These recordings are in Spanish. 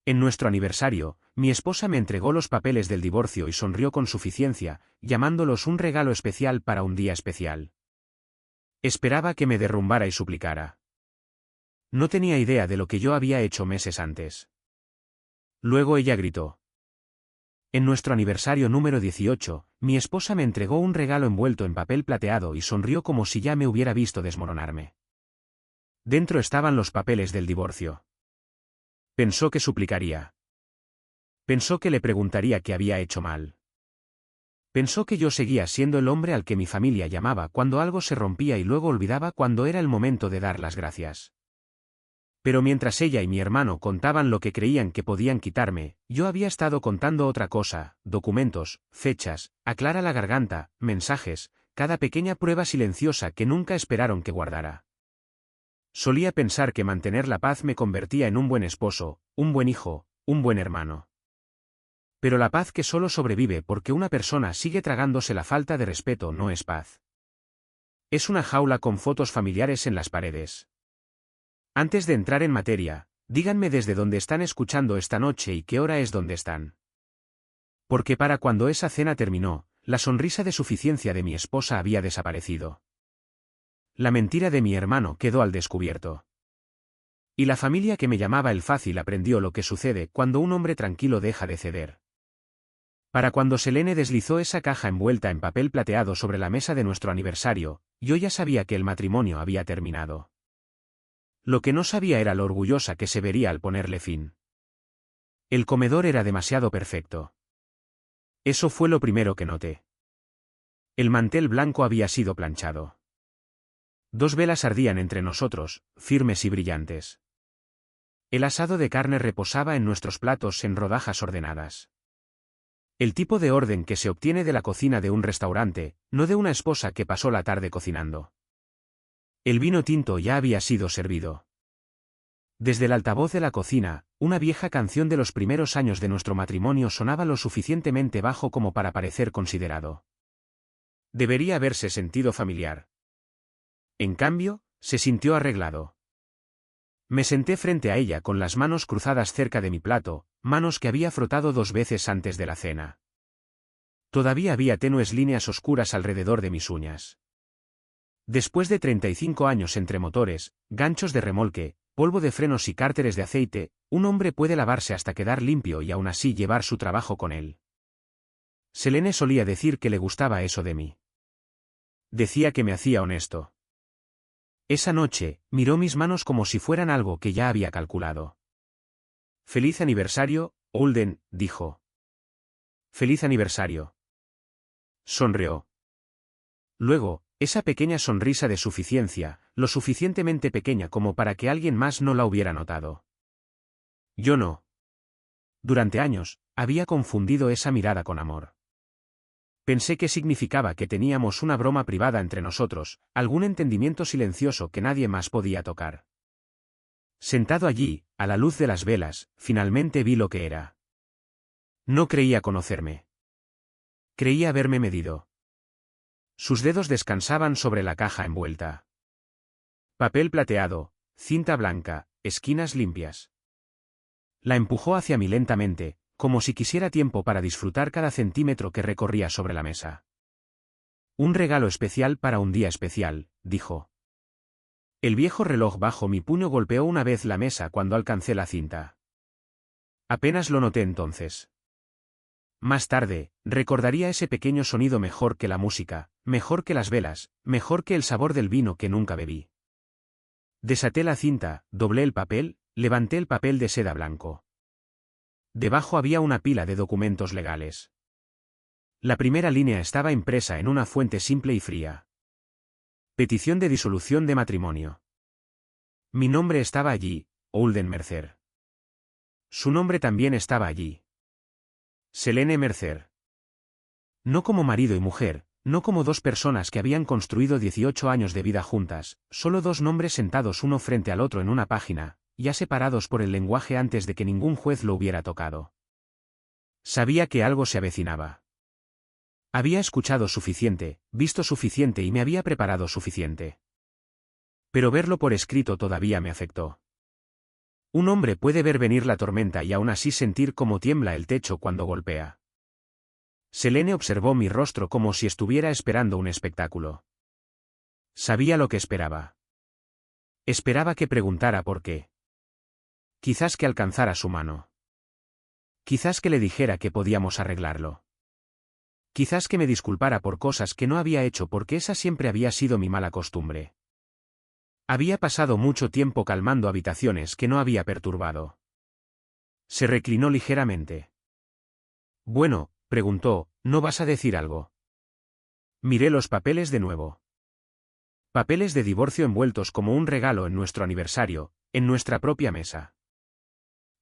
En nuestro aniversario, mi esposa me entregó los papeles del divorcio y sonrió con suficiencia, llamándolos un regalo especial para un día especial. Esperaba que me derrumbara y suplicara. No tenía idea de lo que yo había hecho meses antes. Luego ella gritó. En nuestro aniversario número 18, mi esposa me entregó un regalo envuelto en papel plateado y sonrió como si ya me hubiera visto desmoronarme. Dentro estaban los papeles del divorcio. Pensó que suplicaría. Pensó que le preguntaría qué había hecho mal. Pensó que yo seguía siendo el hombre al que mi familia llamaba cuando algo se rompía y luego olvidaba cuando era el momento de dar las gracias. Pero mientras ella y mi hermano contaban lo que creían que podían quitarme, yo había estado contando otra cosa: documentos, fechas, aclara la garganta, mensajes, cada pequeña prueba silenciosa que nunca esperaron que guardara. Solía pensar que mantener la paz me convertía en un buen esposo, un buen hijo, un buen hermano. Pero la paz que solo sobrevive porque una persona sigue tragándose la falta de respeto no es paz. Es una jaula con fotos familiares en las paredes. Antes de entrar en materia, díganme desde dónde están escuchando esta noche y qué hora es donde están. Porque para cuando esa cena terminó, la sonrisa de suficiencia de mi esposa había desaparecido. La mentira de mi hermano quedó al descubierto. Y la familia que me llamaba el fácil aprendió lo que sucede cuando un hombre tranquilo deja de ceder. Para cuando Selene deslizó esa caja envuelta en papel plateado sobre la mesa de nuestro aniversario, yo ya sabía que el matrimonio había terminado. Lo que no sabía era lo orgullosa que se vería al ponerle fin. El comedor era demasiado perfecto. Eso fue lo primero que noté. El mantel blanco había sido planchado. 2 velas ardían entre nosotros, firmes y brillantes. El asado de carne reposaba en nuestros platos en rodajas ordenadas. El tipo de orden que se obtiene de la cocina de un restaurante, no de una esposa que pasó la tarde cocinando. El vino tinto ya había sido servido. Desde el altavoz de la cocina, una vieja canción de los primeros años de nuestro matrimonio sonaba lo suficientemente bajo como para parecer considerado. Debería haberse sentido familiar. En cambio, se sintió arreglado. Me senté frente a ella con las manos cruzadas cerca de mi plato, manos que había frotado 2 veces antes de la cena. Todavía había tenues líneas oscuras alrededor de mis uñas. Después de 35 años entre motores, ganchos de remolque, polvo de frenos y cárteres de aceite, un hombre puede lavarse hasta quedar limpio y aún así llevar su trabajo con él. Selene solía decir que le gustaba eso de mí. Decía que me hacía honesto. Esa noche, miró mis manos como si fueran algo que ya había calculado. «Feliz aniversario, Holden», dijo. «Feliz aniversario». Sonrió. Luego, esa pequeña sonrisa de suficiencia, lo suficientemente pequeña como para que alguien más no la hubiera notado. Yo no. Durante años, había confundido esa mirada con amor. Pensé que significaba que teníamos una broma privada entre nosotros, algún entendimiento silencioso que nadie más podía tocar. Sentado allí, a la luz de las velas, finalmente vi lo que era. No creía conocerme. Creía haberme medido. Sus dedos descansaban sobre la caja envuelta. Papel plateado, cinta blanca, esquinas limpias. La empujó hacia mí lentamente, como si quisiera tiempo para disfrutar cada centímetro que recorría sobre la mesa. «Un regalo especial para un día especial», dijo. El viejo reloj bajo mi puño golpeó una vez la mesa cuando alcancé la cinta. Apenas lo noté entonces. Más tarde, recordaría ese pequeño sonido mejor que la música, mejor que las velas, mejor que el sabor del vino que nunca bebí. Desaté la cinta, doblé el papel, levanté el papel de seda blanco. Debajo había una pila de documentos legales. La primera línea estaba impresa en una fuente simple y fría. Petición de disolución de matrimonio. Mi nombre estaba allí, Holden Mercer. Su nombre también estaba allí. Selene Mercer. No como marido y mujer, no como 2 personas que habían construido 18 años de vida juntas, solo 2 nombres sentados uno frente al otro en una página, ya separados por el lenguaje antes de que ningún juez lo hubiera tocado. Sabía que algo se avecinaba. Había escuchado suficiente, visto suficiente y me había preparado suficiente. Pero verlo por escrito todavía me afectó. Un hombre puede ver venir la tormenta y aún así sentir cómo tiembla el techo cuando golpea. Selene observó mi rostro como si estuviera esperando un espectáculo. Sabía lo que esperaba. Esperaba que preguntara por qué. Quizás que alcanzara su mano. Quizás que le dijera que podíamos arreglarlo. Quizás que me disculpara por cosas que no había hecho porque esa siempre había sido mi mala costumbre. Había pasado mucho tiempo calmando habitaciones que no había perturbado. Se reclinó ligeramente. Bueno, preguntó, ¿no vas a decir algo? Miré los papeles de nuevo. Papeles de divorcio envueltos como un regalo en nuestro aniversario, en nuestra propia mesa.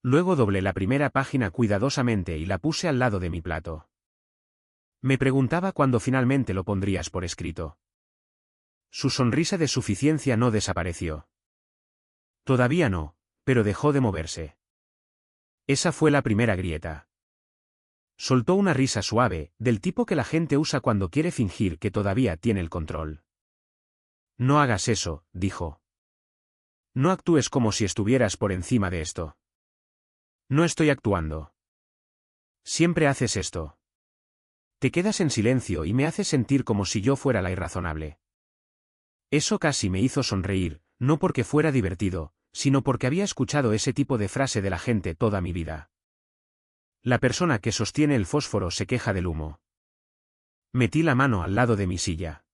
Luego doblé la primera página cuidadosamente y la puse al lado de mi plato. Me preguntaba cuándo finalmente lo pondrías por escrito. Su sonrisa de suficiencia no desapareció. Todavía no, pero dejó de moverse. Esa fue la primera grieta. Soltó una risa suave, del tipo que la gente usa cuando quiere fingir que todavía tiene el control. No hagas eso, dijo. No actúes como si estuvieras por encima de esto. No estoy actuando. Siempre haces esto. Te quedas en silencio y me haces sentir como si yo fuera la irrazonable. Eso casi me hizo sonreír, no porque fuera divertido, sino porque había escuchado ese tipo de frase de la gente toda mi vida. La persona que sostiene el fósforo se queja del humo. Metí la mano al lado de mi silla.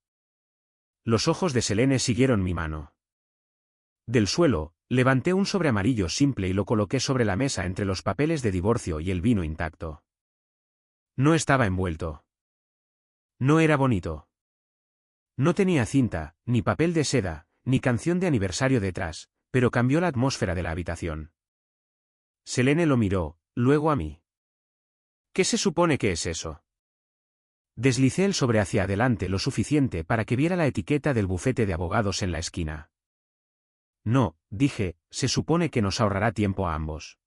Los ojos de Selene siguieron mi mano. Del suelo, levanté un sobre amarillo simple y lo coloqué sobre la mesa entre los papeles de divorcio y el vino intacto. No estaba envuelto. No era bonito. No tenía cinta, ni papel de seda, ni canción de aniversario detrás, pero cambió la atmósfera de la habitación. Selene lo miró, luego a mí. ¿Qué se supone que es eso? Deslicé el sobre hacia adelante lo suficiente para que viera la etiqueta del bufete de abogados en la esquina. No, dije, se supone que nos ahorrará tiempo a ambos.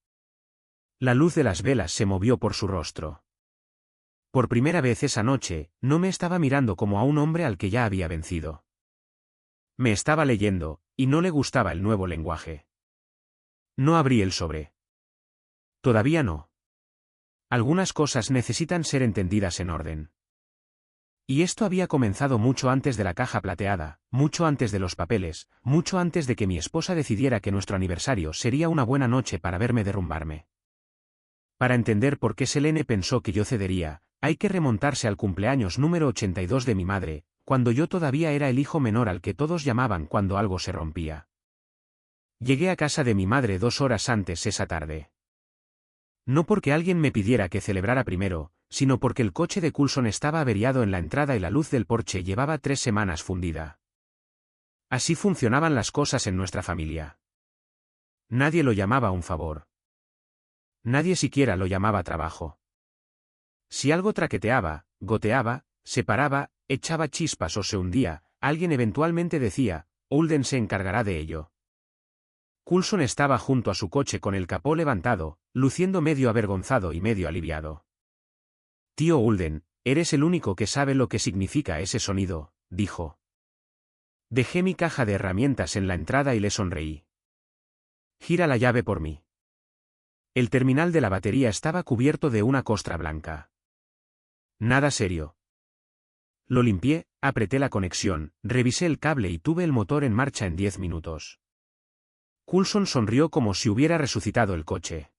La luz de las velas se movió por su rostro. Por primera vez esa noche, no me estaba mirando como a un hombre al que ya había vencido. Me estaba leyendo, y no le gustaba el nuevo lenguaje. No abrí el sobre. Todavía no. Algunas cosas necesitan ser entendidas en orden. Y esto había comenzado mucho antes de la caja plateada, mucho antes de los papeles, mucho antes de que mi esposa decidiera que nuestro aniversario sería una buena noche para verme derrumbarme. Para entender por qué Selene pensó que yo cedería, hay que remontarse al cumpleaños número 82 de mi madre, cuando yo todavía era el hijo menor al que todos llamaban cuando algo se rompía. Llegué a casa de mi madre 2 horas antes esa tarde. No porque alguien me pidiera que celebrara primero, sino porque el coche de Coulson estaba averiado en la entrada y la luz del porche llevaba 3 semanas fundida. Así funcionaban las cosas en nuestra familia. Nadie lo llamaba un favor. Nadie siquiera lo llamaba trabajo. Si algo traqueteaba, goteaba, se paraba, echaba chispas o se hundía, alguien eventualmente decía, Holden se encargará de ello. Coulson estaba junto a su coche con el capó levantado, luciendo medio avergonzado y medio aliviado. Tío Holden, eres el único que sabe lo que significa ese sonido, dijo. Dejé mi caja de herramientas en la entrada y le sonreí. Gira la llave por mí. El terminal de la batería estaba cubierto de una costra blanca. Nada serio. Lo limpié, apreté la conexión, revisé el cable y tuve el motor en marcha en 10 minutos. Coulson sonrió como si hubiera resucitado el coche.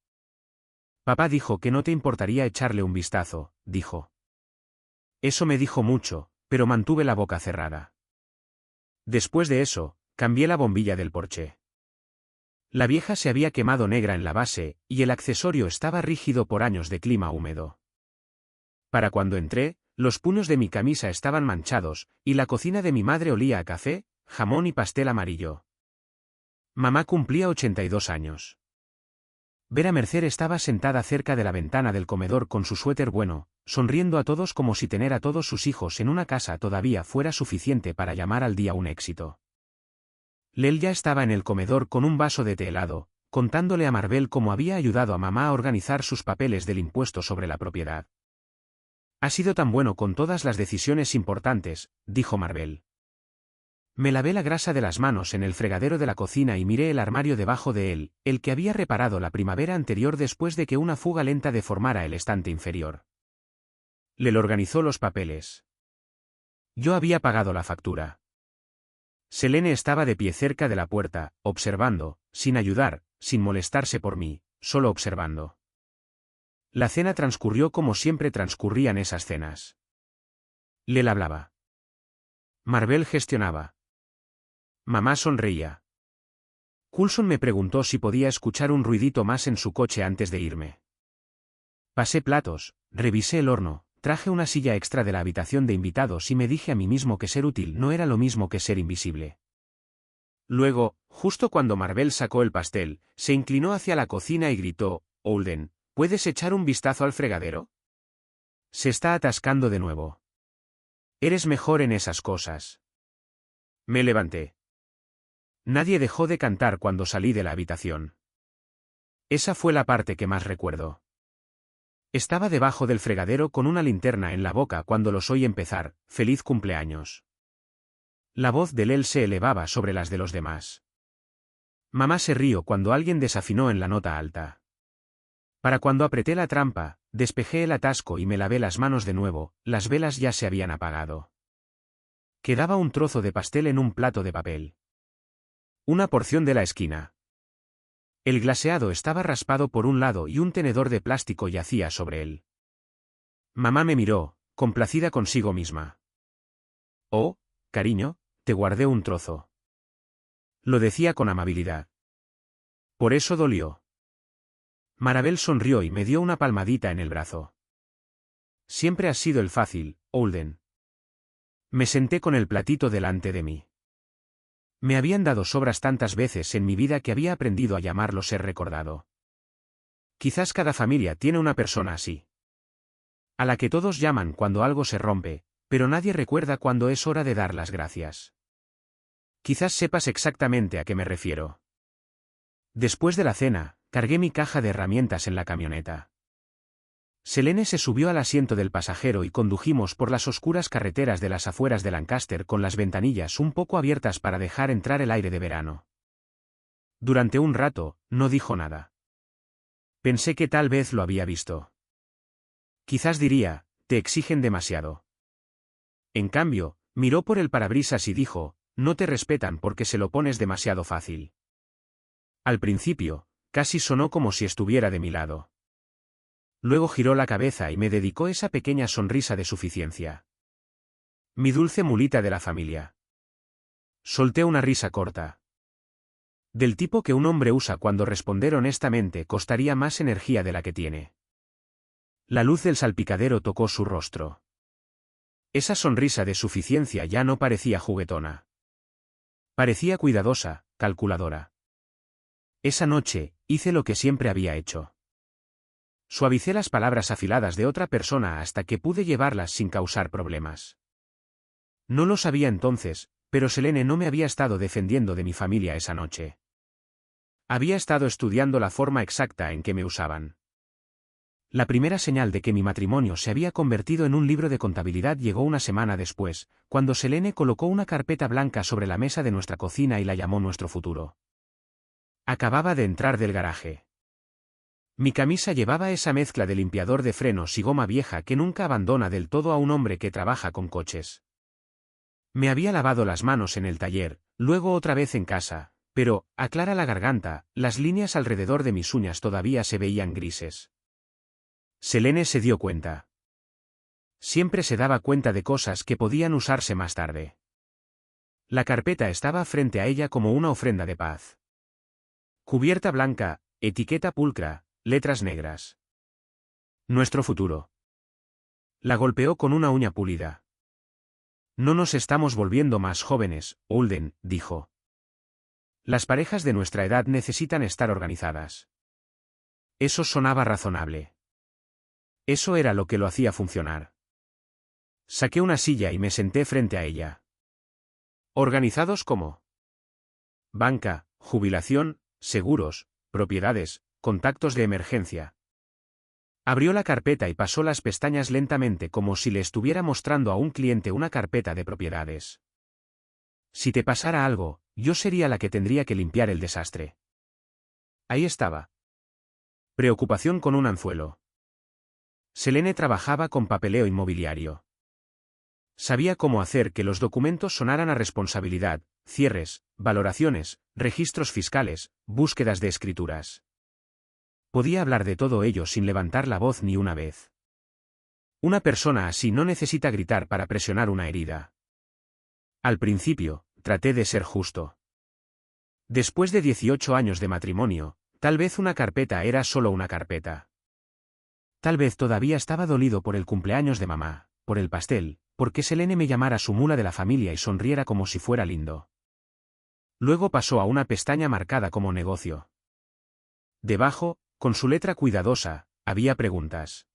Papá dijo que no te importaría echarle un vistazo, dijo. Eso me dijo mucho, pero mantuve la boca cerrada. Después de eso, cambié la bombilla del porche. La vieja se había quemado negra en la base, y el accesorio estaba rígido por años de clima húmedo. Para cuando entré, los puños de mi camisa estaban manchados, y la cocina de mi madre olía a café, jamón y pastel amarillo. Mamá cumplía 82 años. Vera Mercer estaba sentada cerca de la ventana del comedor con su suéter bueno, sonriendo a todos como si tener a todos sus hijos en una casa todavía fuera suficiente para llamar al día un éxito. Lel ya estaba en el comedor con un vaso de té helado, contándole a Marbel cómo había ayudado a mamá a organizar sus papeles del impuesto sobre la propiedad. Ha sido tan bueno con todas las decisiones importantes, dijo Marbel. Me lavé la grasa de las manos en el fregadero de la cocina y miré el armario debajo de él, el que había reparado la primavera anterior después de que una fuga lenta deformara el estante inferior. Lel organizó los papeles. Yo había pagado la factura. Selene estaba de pie cerca de la puerta, observando, sin ayudar, sin molestarse por mí, solo observando. La cena transcurrió como siempre transcurrían esas cenas. Lel hablaba. Marvel gestionaba. Mamá sonreía. Coulson me preguntó si podía escuchar un ruidito más en su coche antes de irme. Pasé platos, revisé el horno, traje una silla extra de la habitación de invitados y me dije a mí mismo que ser útil no era lo mismo que ser invisible. Luego, justo cuando Marvel sacó el pastel, se inclinó hacia la cocina y gritó, «Holden, ¿puedes echar un vistazo al fregadero? Se está atascando de nuevo. Eres mejor en esas cosas». Me levanté. Nadie dejó de cantar cuando salí de la habitación. Esa fue la parte que más recuerdo. Estaba debajo del fregadero con una linterna en la boca cuando los oí empezar, «Feliz cumpleaños». La voz de Lel se elevaba sobre las de los demás. Mamá se rió cuando alguien desafinó en la nota alta. Para cuando apreté la trampa, despejé el atasco y me lavé las manos de nuevo, las velas ya se habían apagado. Quedaba un trozo de pastel en un plato de papel. Una porción de la esquina. El glaseado estaba raspado por un lado y un tenedor de plástico yacía sobre él. Mamá me miró, complacida consigo misma. «Oh, cariño, te guardé un trozo». Lo decía con amabilidad. Por eso dolió. Marvel sonrió y me dio una palmadita en el brazo. Siempre has sido el fácil, Holden. Me senté con el platito delante de mí. Me habían dado sobras tantas veces en mi vida que había aprendido a llamarlo ser recordado. Quizás cada familia tiene una persona así. A la que todos llaman cuando algo se rompe, pero nadie recuerda cuando es hora de dar las gracias. Quizás sepas exactamente a qué me refiero. Después de la cena, cargué mi caja de herramientas en la camioneta. Selene se subió al asiento del pasajero y condujimos por las oscuras carreteras de las afueras de Lancaster con las ventanillas un poco abiertas para dejar entrar el aire de verano. Durante un rato, no dijo nada. Pensé que tal vez lo había visto. Quizás diría, te exigen demasiado. En cambio, miró por el parabrisas y dijo, no te respetan porque se lo pones demasiado fácil. Al principio, casi sonó como si estuviera de mi lado. Luego giró la cabeza y me dedicó esa pequeña sonrisa de suficiencia. Mi dulce mulita de la familia. Solté una risa corta. Del tipo que un hombre usa cuando responder honestamente costaría más energía de la que tiene. La luz del salpicadero tocó su rostro. Esa sonrisa de suficiencia ya no parecía juguetona. Parecía cuidadosa, calculadora. Esa noche, hice lo que siempre había hecho. Suavicé las palabras afiladas de otra persona hasta que pude llevarlas sin causar problemas. No lo sabía entonces, pero Selene no me había estado defendiendo de mi familia esa noche. Había estado estudiando la forma exacta en que me usaban. La primera señal de que mi matrimonio se había convertido en un libro de contabilidad llegó una semana después, cuando Selene colocó una carpeta blanca sobre la mesa de nuestra cocina y la llamó Nuestro Futuro. Acababa de entrar del garaje. Mi camisa llevaba esa mezcla de limpiador de frenos y goma vieja que nunca abandona del todo a un hombre que trabaja con coches. Me había lavado las manos en el taller, luego otra vez en casa, pero, aclara la garganta, las líneas alrededor de mis uñas todavía se veían grises. Selene se dio cuenta. Siempre se daba cuenta de cosas que podían usarse más tarde. La carpeta estaba frente a ella como una ofrenda de paz. Cubierta blanca, etiqueta pulcra, letras negras. Nuestro Futuro. La golpeó con una uña pulida. No nos estamos volviendo más jóvenes, Holden, dijo. Las parejas de nuestra edad necesitan estar organizadas. Eso sonaba razonable. Eso era lo que lo hacía funcionar. Saqué una silla y me senté frente a ella. ¿Organizados cómo? Banca, jubilación, seguros, propiedades, contactos de emergencia. Abrió la carpeta y pasó las pestañas lentamente como si le estuviera mostrando a un cliente una carpeta de propiedades. Si te pasara algo, yo sería la que tendría que limpiar el desastre. Ahí estaba. Preocupación con un anzuelo. Selene trabajaba con papeleo inmobiliario. Sabía cómo hacer que los documentos sonaran a responsabilidad, cierres, valoraciones, registros fiscales, búsquedas de escrituras. Podía hablar de todo ello sin levantar la voz ni una vez. Una persona así no necesita gritar para presionar una herida. Al principio, traté de ser justo. Después de 18 años de matrimonio, tal vez una carpeta era solo una carpeta. Tal vez todavía estaba dolido por el cumpleaños de mamá, por el pastel, porque Selene me llamara su mula de la familia y sonriera como si fuera lindo. Luego pasó a una pestaña marcada como negocio. Debajo, con su letra cuidadosa, había preguntas.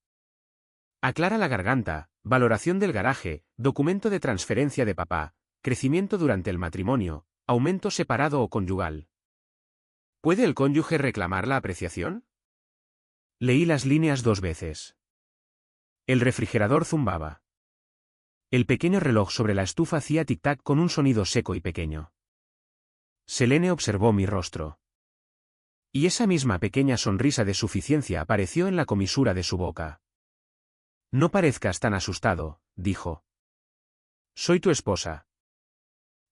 Aclara la garganta, valoración del garaje, documento de transferencia de papá, crecimiento durante el matrimonio, aumento separado o conyugal. ¿Puede el cónyuge reclamar la apreciación? Leí las líneas 2 veces. El refrigerador zumbaba. El pequeño reloj sobre la estufa hacía tic-tac con un sonido seco y pequeño. Selene observó mi rostro. Y esa misma pequeña sonrisa de suficiencia apareció en la comisura de su boca. No parezcas tan asustado, dijo. Soy tu esposa.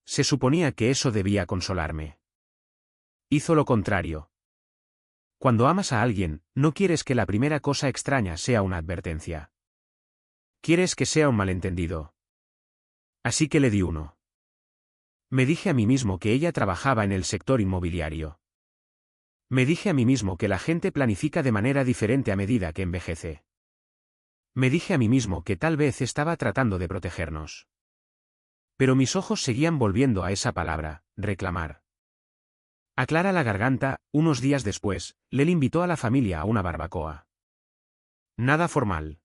Se suponía que eso debía consolarme. Hizo lo contrario. Cuando amas a alguien, no quieres que la primera cosa extraña sea una advertencia. Quieres que sea un malentendido. Así que le di uno. Me dije a mí mismo que ella trabajaba en el sector inmobiliario. Me dije a mí mismo que la gente planifica de manera diferente a medida que envejece. Me dije a mí mismo que tal vez estaba tratando de protegernos. Pero mis ojos seguían volviendo a esa palabra, reclamar. Aclara la garganta, unos días después, Lel invitó a la familia a una barbacoa. Nada formal.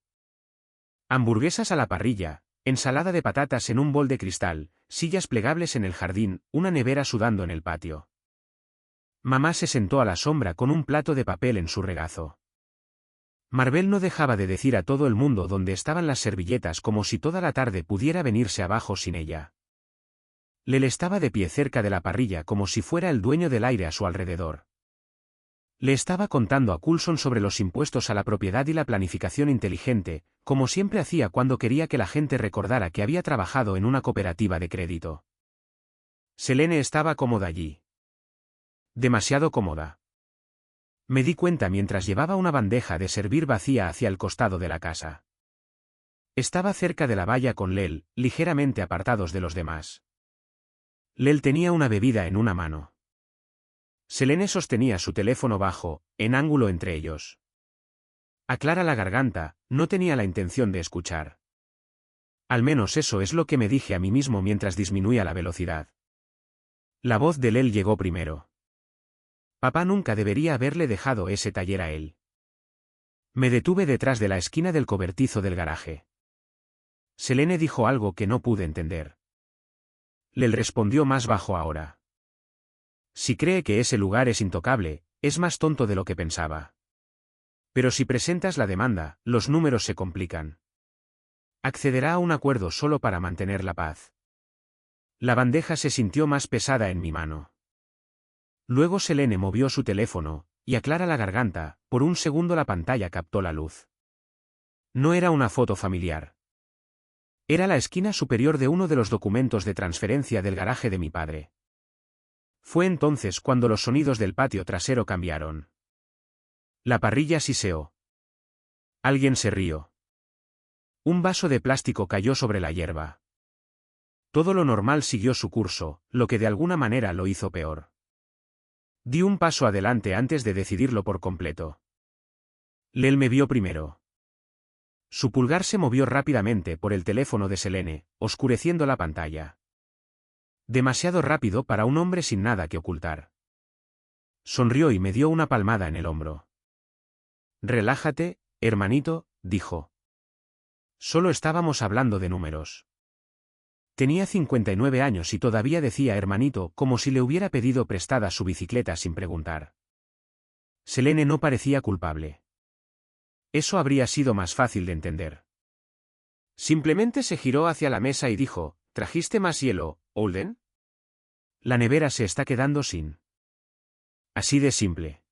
Hamburguesas a la parrilla, ensalada de patatas en un bol de cristal, sillas plegables en el jardín, una nevera sudando en el patio. Mamá se sentó a la sombra con un plato de papel en su regazo. Marvel no dejaba de decir a todo el mundo dónde estaban las servilletas como si toda la tarde pudiera venirse abajo sin ella. Lel estaba de pie cerca de la parrilla como si fuera el dueño del aire a su alrededor. Le estaba contando a Coulson sobre los impuestos a la propiedad y la planificación inteligente, como siempre hacía cuando quería que la gente recordara que había trabajado en una cooperativa de crédito. Selene estaba cómoda allí. Demasiado cómoda. Me di cuenta mientras llevaba una bandeja de servir vacía hacia el costado de la casa. Estaba cerca de la valla con Lel, ligeramente apartados de los demás. Lel tenía una bebida en una mano. Selene sostenía su teléfono bajo, en ángulo entre ellos. Aclara la garganta, no tenía la intención de escuchar. Al menos eso es lo que me dije a mí mismo mientras disminuía la velocidad. La voz de Lel llegó primero. Papá nunca debería haberle dejado ese taller a él. Me detuve detrás de la esquina del cobertizo del garaje. Selene dijo algo que no pude entender. Lel respondió más bajo ahora. Si cree que ese lugar es intocable, es más tonto de lo que pensaba. Pero si presentas la demanda, los números se complican. Accederá a un acuerdo solo para mantener la paz. La bandeja se sintió más pesada en mi mano. Luego Selene movió su teléfono, y aclara la garganta, por un segundo la pantalla captó la luz. No era una foto familiar. Era la esquina superior de uno de los documentos de transferencia del garaje de mi padre. Fue entonces cuando los sonidos del patio trasero cambiaron. La parrilla siseó. Alguien se rió. Un vaso de plástico cayó sobre la hierba. Todo lo normal siguió su curso, lo que de alguna manera lo hizo peor. Di un paso adelante antes de decidirlo por completo. Lel me vio primero. Su pulgar se movió rápidamente por el teléfono de Selene, oscureciendo la pantalla. Demasiado rápido para un hombre sin nada que ocultar. Sonrió y me dio una palmada en el hombro. Relájate, hermanito, dijo. Solo estábamos hablando de números. Tenía 59 años y todavía decía hermanito como si le hubiera pedido prestada su bicicleta sin preguntar. Selene no parecía culpable. Eso habría sido más fácil de entender. Simplemente se giró hacia la mesa y dijo, ¿trajiste más hielo, Holden? La nevera se está quedando sin. Así de simple.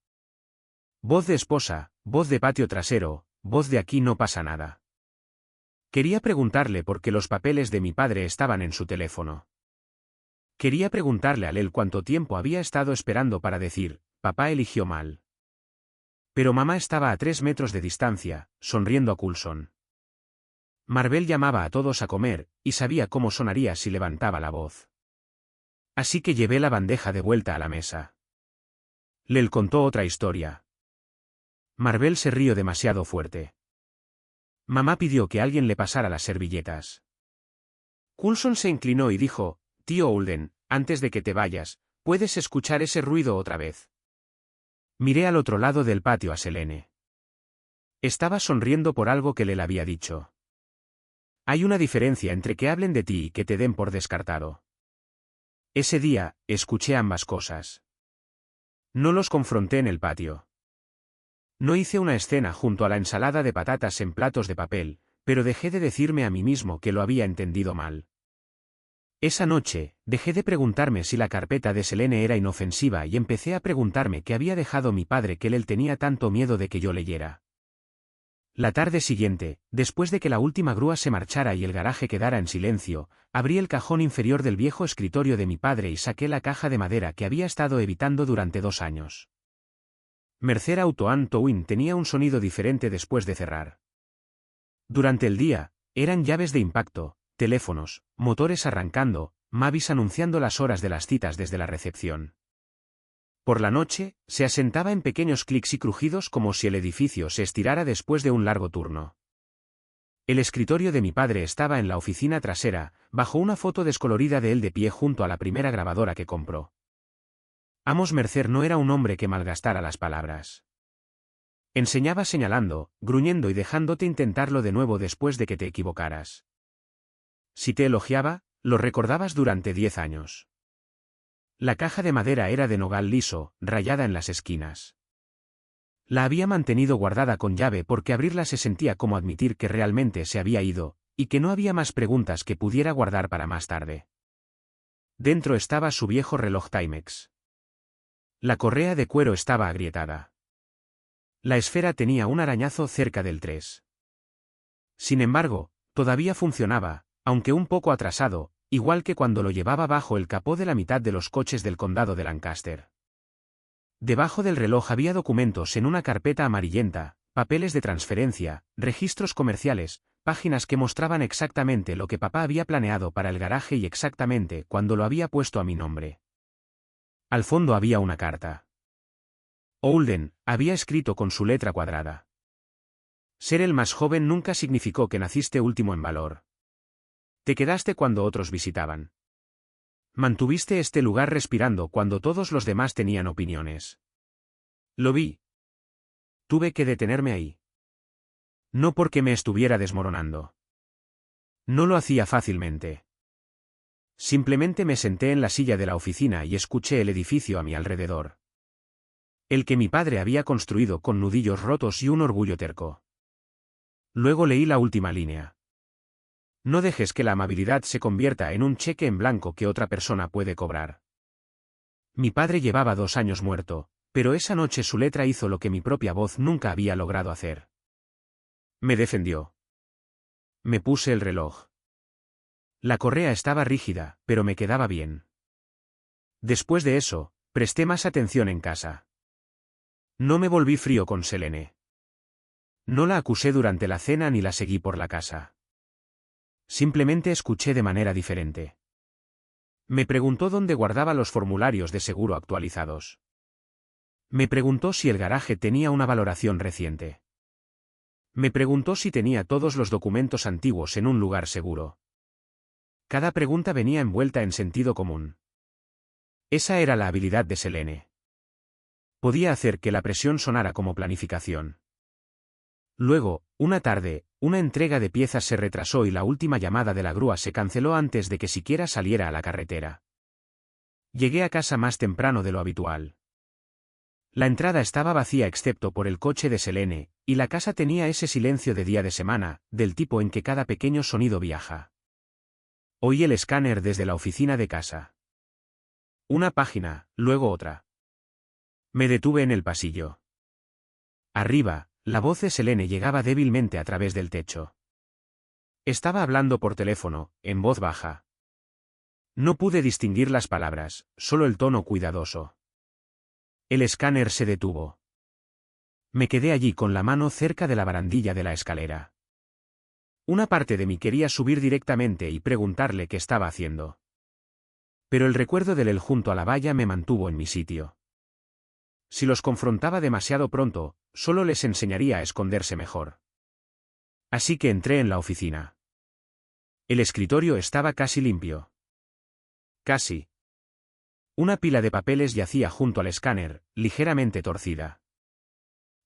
Voz de esposa, voz de patio trasero, voz de aquí no pasa nada. Quería preguntarle por qué los papeles de mi padre estaban en su teléfono. Quería preguntarle a él cuánto tiempo había estado esperando para decir, papá eligió mal. Pero mamá estaba a 3 metros de distancia, sonriendo a Coulson. Marvel llamaba a todos a comer, y sabía cómo sonaría si levantaba la voz. Así que llevé la bandeja de vuelta a la mesa. Lel contó otra historia. Marvel se rió demasiado fuerte. Mamá pidió que alguien le pasara las servilletas. Coulson se inclinó y dijo, tío Holden, antes de que te vayas, ¿puedes escuchar ese ruido otra vez? Miré al otro lado del patio a Selene. Estaba sonriendo por algo que le había dicho. Hay una diferencia entre que hablen de ti y que te den por descartado. Ese día, escuché ambas cosas. No los confronté en el patio. No hice una escena junto a la ensalada de patatas en platos de papel, pero dejé de decirme a mí mismo que lo había entendido mal. Esa noche, dejé de preguntarme si la carpeta de Selene era inofensiva y empecé a preguntarme qué había dejado mi padre que él tenía tanto miedo de que yo leyera. La tarde siguiente, después de que la última grúa se marchara y el garaje quedara en silencio, abrí el cajón inferior del viejo escritorio de mi padre y saqué la caja de madera que había estado evitando durante 2 años. Mercer Auto and Towing tenía un sonido diferente después de cerrar. Durante el día, eran llaves de impacto, teléfonos, motores arrancando, Mavis anunciando las horas de las citas desde la recepción. Por la noche, se asentaba en pequeños clics y crujidos como si el edificio se estirara después de un largo turno. El escritorio de mi padre estaba en la oficina trasera, bajo una foto descolorida de él de pie junto a la primera grabadora que compró. Amos Mercer no era un hombre que malgastara las palabras. Enseñaba señalando, gruñendo y dejándote intentarlo de nuevo después de que te equivocaras. Si te elogiaba, lo recordabas durante 10 años. La caja de madera era de nogal liso, rayada en las esquinas. La había mantenido guardada con llave porque abrirla se sentía como admitir que realmente se había ido, y que no había más preguntas que pudiera guardar para más tarde. Dentro estaba su viejo reloj Timex. La correa de cuero estaba agrietada. La esfera tenía un arañazo cerca del 3. Sin embargo, todavía funcionaba, aunque un poco atrasado, igual que cuando lo llevaba bajo el capó de la mitad de los coches del condado de Lancaster. Debajo del reloj había documentos en una carpeta amarillenta, papeles de transferencia, registros comerciales, páginas que mostraban exactamente lo que papá había planeado para el garaje y exactamente cuando lo había puesto a mi nombre. Al fondo había una carta. Holden, había escrito con su letra cuadrada. Ser el más joven nunca significó que naciste último en valor. Te quedaste cuando otros visitaban. Mantuviste este lugar respirando cuando todos los demás tenían opiniones. Lo vi. Tuve que detenerme ahí. No porque me estuviera desmoronando. No lo hacía fácilmente. Simplemente me senté en la silla de la oficina y escuché el edificio a mi alrededor. El que mi padre había construido con nudillos rotos y un orgullo terco. Luego leí la última línea. No dejes que la amabilidad se convierta en un cheque en blanco que otra persona puede cobrar. Mi padre llevaba 2 años muerto, pero esa noche su letra hizo lo que mi propia voz nunca había logrado hacer. Me defendió. Me puse el reloj. La correa estaba rígida, pero me quedaba bien. Después de eso, presté más atención en casa. No me volví frío con Selene. No la acusé durante la cena ni la seguí por la casa. Simplemente escuché de manera diferente. Me preguntó dónde guardaba los formularios de seguro actualizados. Me preguntó si el garaje tenía una valoración reciente. Me preguntó si tenía todos los documentos antiguos en un lugar seguro. Cada pregunta venía envuelta en sentido común. Esa era la habilidad de Selene. Podía hacer que la presión sonara como planificación. Luego, una tarde, una entrega de piezas se retrasó y la última llamada de la grúa se canceló antes de que siquiera saliera a la carretera. Llegué a casa más temprano de lo habitual. La entrada estaba vacía excepto por el coche de Selene, y la casa tenía ese silencio de día de semana, del tipo en que cada pequeño sonido viaja. Oí el escáner desde la oficina de casa. Una página, luego otra. Me detuve en el pasillo. Arriba, la voz de Selene llegaba débilmente a través del techo. Estaba hablando por teléfono, en voz baja. No pude distinguir las palabras, solo el tono cuidadoso. El escáner se detuvo. Me quedé allí con la mano cerca de la barandilla de la escalera. Una parte de mí quería subir directamente y preguntarle qué estaba haciendo. Pero el recuerdo del él junto a la valla me mantuvo en mi sitio. Si los confrontaba demasiado pronto, solo les enseñaría a esconderse mejor. Así que entré en la oficina. El escritorio estaba casi limpio. Casi. Una pila de papeles yacía junto al escáner, ligeramente torcida.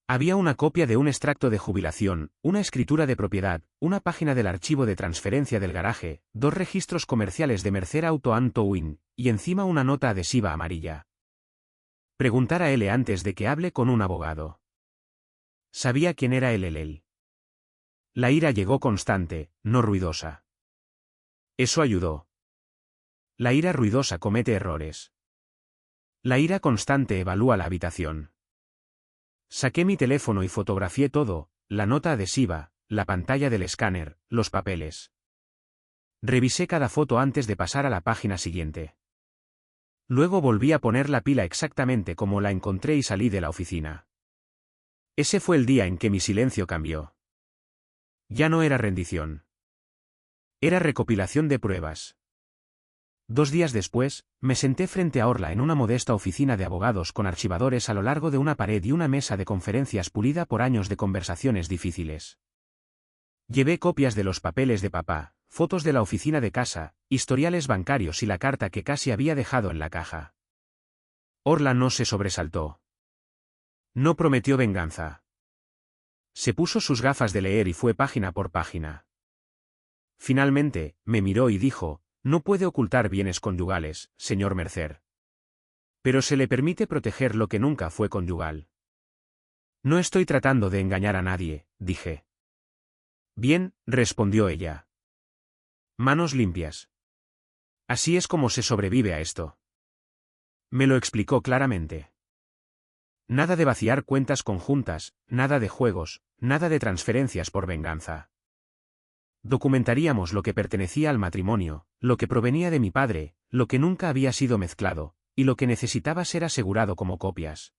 Había una copia de un extracto de jubilación, una escritura de propiedad, una página del archivo de transferencia del garaje, 2 registros comerciales de Mercer Auto and Towing, y encima una nota adhesiva amarilla. Preguntar a L antes de que hable con un abogado. Sabía quién era él. La ira llegó constante, no ruidosa. Eso ayudó. La ira ruidosa comete errores. La ira constante evalúa la habitación. Saqué mi teléfono y fotografié todo, la nota adhesiva, la pantalla del escáner, los papeles. Revisé cada foto antes de pasar a la página siguiente. Luego volví a poner la pila exactamente como la encontré y salí de la oficina. Ese fue el día en que mi silencio cambió. Ya no era rendición. Era recopilación de pruebas. 2 días después, me senté frente a Orla en una modesta oficina de abogados con archivadores a lo largo de una pared y una mesa de conferencias pulida por años de conversaciones difíciles. Llevé copias de los papeles de papá, fotos de la oficina de casa, historiales bancarios y la carta que casi había dejado en la caja. Orla no se sobresaltó. No prometió venganza. Se puso sus gafas de leer y fue página por página. Finalmente, me miró y dijo: no puede ocultar bienes conyugales, señor Mercer. Pero se le permite proteger lo que nunca fue conyugal. No estoy tratando de engañar a nadie, dije. Bien, respondió ella. Manos limpias. Así es como se sobrevive a esto. Me lo explicó claramente. Nada de vaciar cuentas conjuntas, nada de juegos, nada de transferencias por venganza. Documentaríamos lo que pertenecía al matrimonio, lo que provenía de mi padre, lo que nunca había sido mezclado, y lo que necesitaba ser asegurado como copias.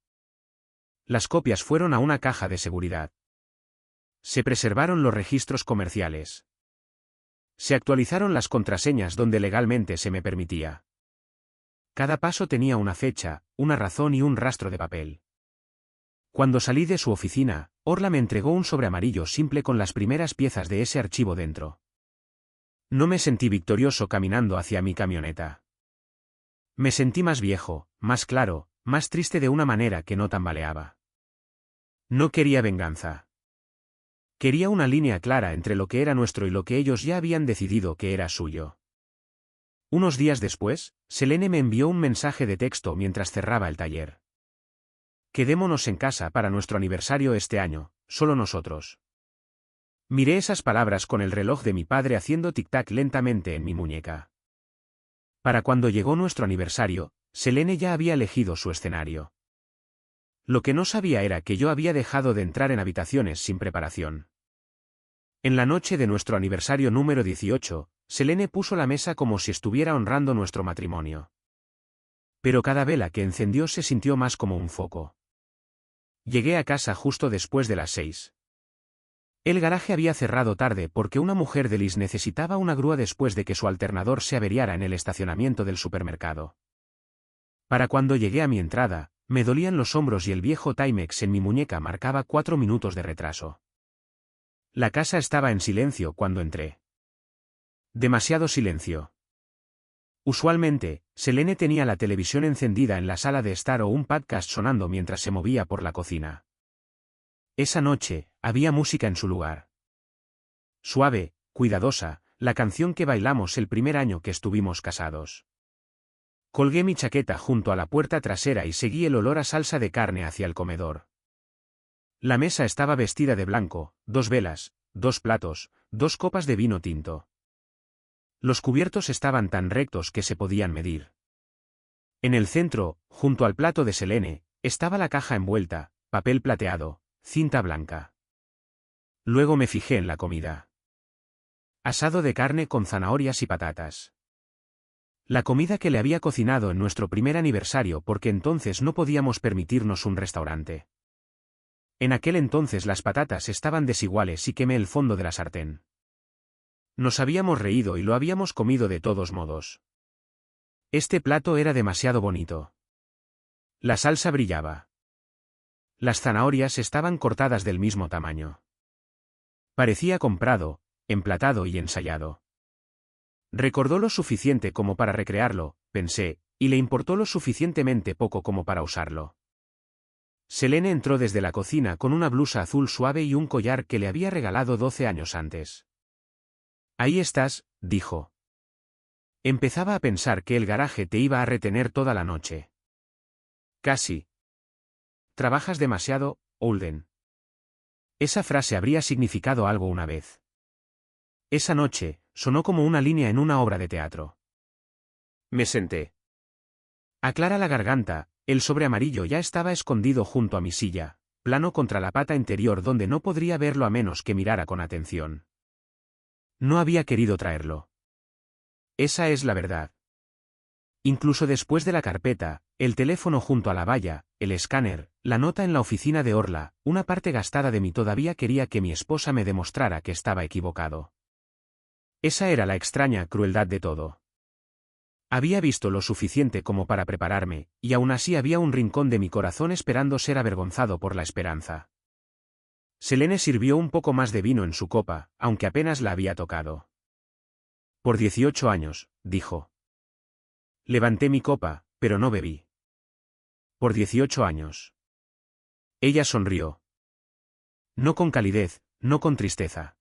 Las copias fueron a una caja de seguridad. Se preservaron los registros comerciales. Se actualizaron las contraseñas donde legalmente se me permitía. Cada paso tenía una fecha, una razón y un rastro de papel. Cuando salí de su oficina, Orla me entregó un sobre amarillo simple con las primeras piezas de ese archivo dentro. No me sentí victorioso caminando hacia mi camioneta. Me sentí más viejo, más claro, más triste de una manera que no tambaleaba. No quería venganza. Quería una línea clara entre lo que era nuestro y lo que ellos ya habían decidido que era suyo. Unos días después, Selene me envió un mensaje de texto mientras cerraba el taller. Quedémonos en casa para nuestro aniversario este año, solo nosotros. Miré esas palabras con el reloj de mi padre haciendo tic-tac lentamente en mi muñeca. Para cuando llegó nuestro aniversario, Selene ya había elegido su escenario. Lo que no sabía era que yo había dejado de entrar en habitaciones sin preparación. En la noche de nuestro aniversario número 18, Selene puso la mesa como si estuviera honrando nuestro matrimonio. Pero cada vela que encendió se sintió más como un foco. Llegué a casa justo después de las 6. El garaje había cerrado tarde porque una mujer de Lis necesitaba una grúa después de que su alternador se averiara en el estacionamiento del supermercado. Para cuando llegué a mi entrada, me dolían los hombros y el viejo Timex en mi muñeca marcaba 4 minutos de retraso. La casa estaba en silencio cuando entré. Demasiado silencio. Usualmente, Selene tenía la televisión encendida en la sala de estar o un podcast sonando mientras se movía por la cocina. Esa noche, había música en su lugar. Suave, cuidadosa, la canción que bailamos el primer año que estuvimos casados. Colgué mi chaqueta junto a la puerta trasera y seguí el olor a salsa de carne hacia el comedor. La mesa estaba vestida de blanco, 2 velas, 2 platos, 2 copas de vino tinto. Los cubiertos estaban tan rectos que se podían medir. En el centro, junto al plato de Selene, estaba la caja envuelta, papel plateado, cinta blanca. Luego me fijé en la comida. Asado de carne con zanahorias y patatas. La comida que le había cocinado en nuestro primer aniversario porque entonces no podíamos permitirnos un restaurante. En aquel entonces las patatas estaban desiguales y quemé el fondo de la sartén. Nos habíamos reído y lo habíamos comido de todos modos. Este plato era demasiado bonito. La salsa brillaba. Las zanahorias estaban cortadas del mismo tamaño. Parecía comprado, emplatado y ensayado. Recordó lo suficiente como para recrearlo, pensé, y le importó lo suficientemente poco como para usarlo. Selene entró desde la cocina con una blusa azul suave y un collar que le había regalado 12 años antes. Ahí estás, dijo. Empezaba a pensar que el garaje te iba a retener toda la noche. Casi. Trabajas demasiado, Holden. Esa frase habría significado algo una vez. Esa noche, sonó como una línea en una obra de teatro. Me senté. Aclara la garganta, el sobre amarillo ya estaba escondido junto a mi silla, plano contra la pata interior donde no podría verlo a menos que mirara con atención. No había querido traerlo. Esa es la verdad. Incluso después de la carpeta, el teléfono junto a la valla, el escáner, la nota en la oficina de Orla, una parte gastada de mí todavía quería que mi esposa me demostrara que estaba equivocado. Esa era la extraña crueldad de todo. Había visto lo suficiente como para prepararme, y aún así había un rincón de mi corazón esperando ser avergonzado por la esperanza. Selene sirvió un poco más de vino en su copa, aunque apenas la había tocado. Por 18 años, dijo. Levanté mi copa, pero no bebí. Por 18 años. Ella sonrió. No con calidez, no con tristeza.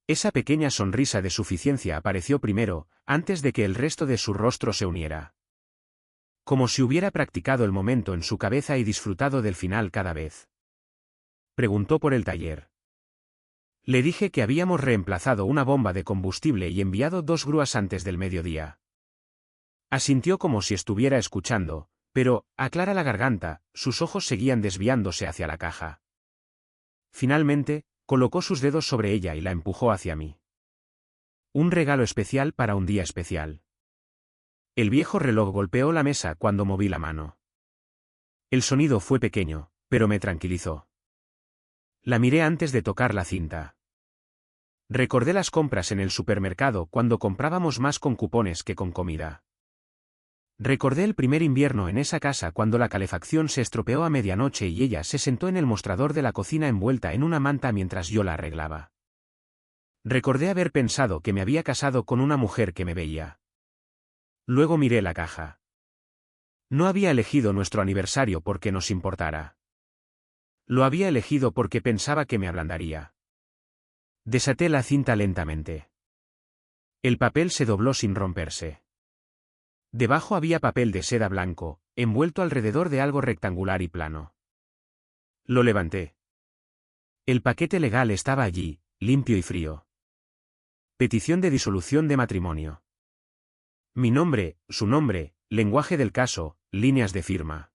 Esa pequeña sonrisa de suficiencia apareció primero, antes de que el resto de su rostro se uniera. Como si hubiera practicado el momento en su cabeza y disfrutado del final cada vez. Preguntó por el taller. Le dije que habíamos reemplazado una bomba de combustible y enviado 2 grúas antes del mediodía. Asintió como si estuviera escuchando, pero, aclara la garganta, sus ojos seguían desviándose hacia la caja. Finalmente, colocó sus dedos sobre ella y la empujó hacia mí. Un regalo especial para un día especial. El viejo reloj golpeó la mesa cuando moví la mano. El sonido fue pequeño, pero me tranquilizó. La miré antes de tocar la cinta. Recordé las compras en el supermercado cuando comprábamos más con cupones que con comida. Recordé el primer invierno en esa casa cuando la calefacción se estropeó a medianoche y ella se sentó en el mostrador de la cocina envuelta en una manta mientras yo la arreglaba. Recordé haber pensado que me había casado con una mujer que me veía. Luego miré la caja. No había elegido nuestro aniversario porque nos importara. Lo había elegido porque pensaba que me ablandaría. Desaté la cinta lentamente. El papel se dobló sin romperse. Debajo había papel de seda blanco, envuelto alrededor de algo rectangular y plano. Lo levanté. El paquete legal estaba allí, limpio y frío. Petición de disolución de matrimonio. Mi nombre, su nombre, lenguaje del caso, líneas de firma.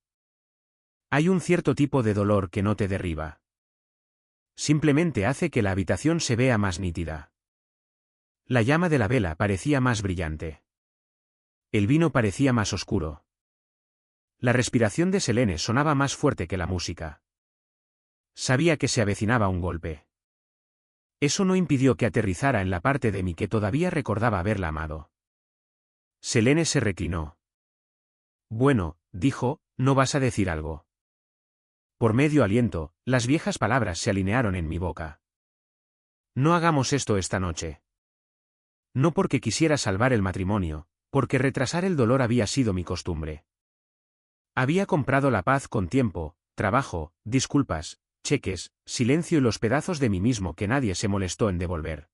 Hay un cierto tipo de dolor que no te derriba. Simplemente hace que la habitación se vea más nítida. La llama de la vela parecía más brillante. El vino parecía más oscuro. La respiración de Selene sonaba más fuerte que la música. Sabía que se avecinaba un golpe. Eso no impidió que aterrizara en la parte de mí que todavía recordaba haberla amado. Selene se reclinó. Bueno, dijo, ¿no vas a decir algo? Por medio aliento, las viejas palabras se alinearon en mi boca. No hagamos esto esta noche. No porque quisiera salvar el matrimonio, porque retrasar el dolor había sido mi costumbre. Había comprado la paz con tiempo, trabajo, disculpas, cheques, silencio y los pedazos de mí mismo que nadie se molestó en devolver.